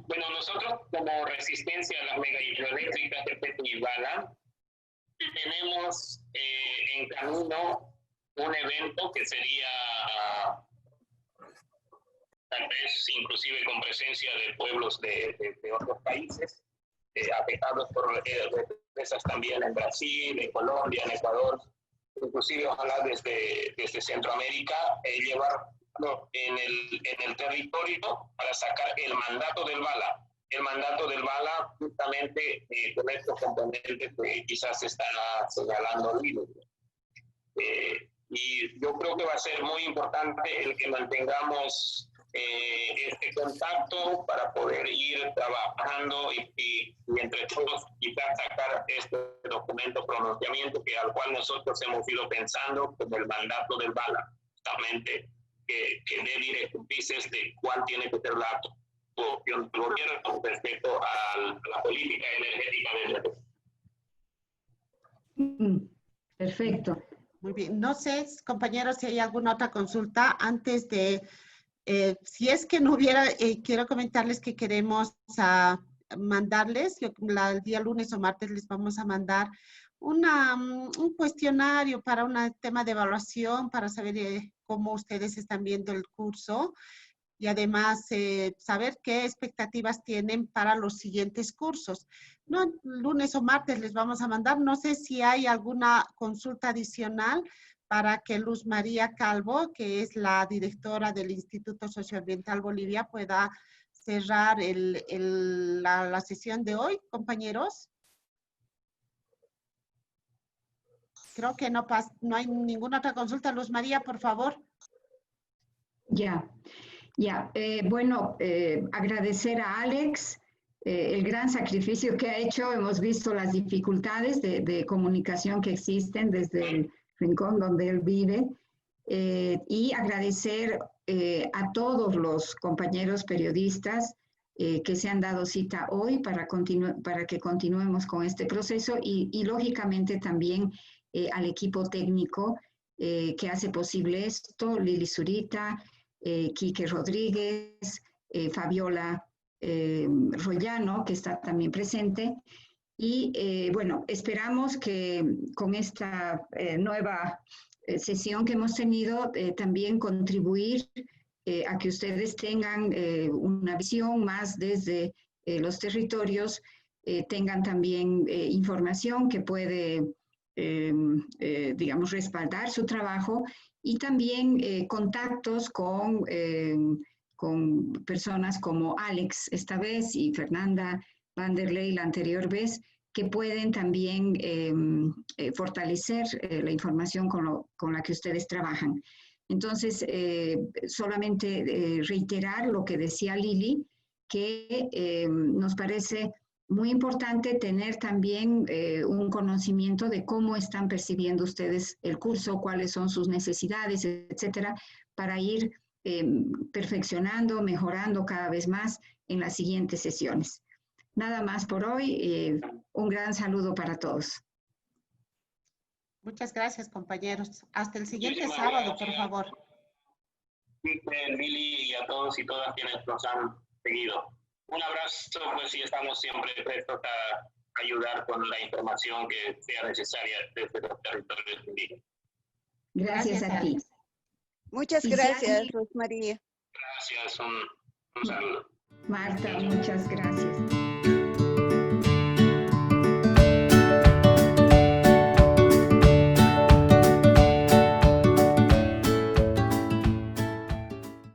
Bueno, nosotros como Resistencia a las Mega Hidroeléctricas de Petro-Ibala tenemos en camino un evento que sería tal vez inclusive con presencia de pueblos de otros países afectados por represas también en Brasil, en Colombia, en Ecuador, inclusive ojalá desde Centroamérica, llevar en el territorio para sacar el mandato del Vala. El mandato del Vala justamente con estos componentes que quizás está señalando Lili. Y yo creo que va a ser muy importante el que mantengamos este contacto para poder ir trabajando y entre todos quizás sacar este documento pronunciamiento al cual nosotros hemos ido pensando como el mandato del Vala, justamente que dé directrices de cuál tiene que ser la opción del gobierno con respecto a la política energética del Perfecto. Muy bien. No sé, compañeros, si hay alguna otra consulta antes de... si es que no hubiera, quiero comentarles que queremos mandarles, el día lunes o martes les vamos a mandar un cuestionario para un tema de evaluación, para saber cómo ustedes están viendo el curso y además saber qué expectativas tienen para los siguientes cursos. No, lunes o martes les vamos a mandar. No sé si hay alguna consulta adicional para que Luz María Calvo, que es la directora del Instituto Socioambiental Bolivia, pueda cerrar la sesión de hoy, compañeros. Creo que no hay ninguna otra consulta. Luz María, por favor. Ya. Bueno, agradecer a Alex el gran sacrificio que ha hecho. Hemos visto las dificultades de comunicación que existen desde el rincón donde él vive y agradecer a todos los compañeros periodistas que se han dado cita hoy para que continuemos con este proceso y lógicamente también al equipo técnico que hace posible esto, Lili Zurita, Quique Rodríguez, Fabiola Rollano, que está también presente. Y bueno, esperamos que con esta nueva sesión que hemos tenido también contribuir a que ustedes tengan una visión más desde los territorios, tengan también información que puede, digamos, respaldar su trabajo y también contactos con personas como Alex esta vez y Fernanda Vanderlei la anterior vez, que pueden también fortalecer la información con la que ustedes trabajan. Entonces, solamente reiterar lo que decía Lili, que nos parece muy importante tener también un conocimiento de cómo están percibiendo ustedes el curso, cuáles son sus necesidades, etcétera, para ir perfeccionando, mejorando cada vez más en las siguientes sesiones. Nada más por hoy. Un gran saludo para todos. Muchas gracias, compañeros. Hasta el siguiente Muchísimas sábado, por gracias. favor. Lili, y a todos y todas quienes nos han seguido. Un abrazo, pues sí, estamos siempre prestos a ayudar con la información que sea necesaria desde los territorios indígenas. Gracias a ti. Muchas Y gracias, Sani. Rosmaría. Gracias, un saludo. Marta, muchas gracias.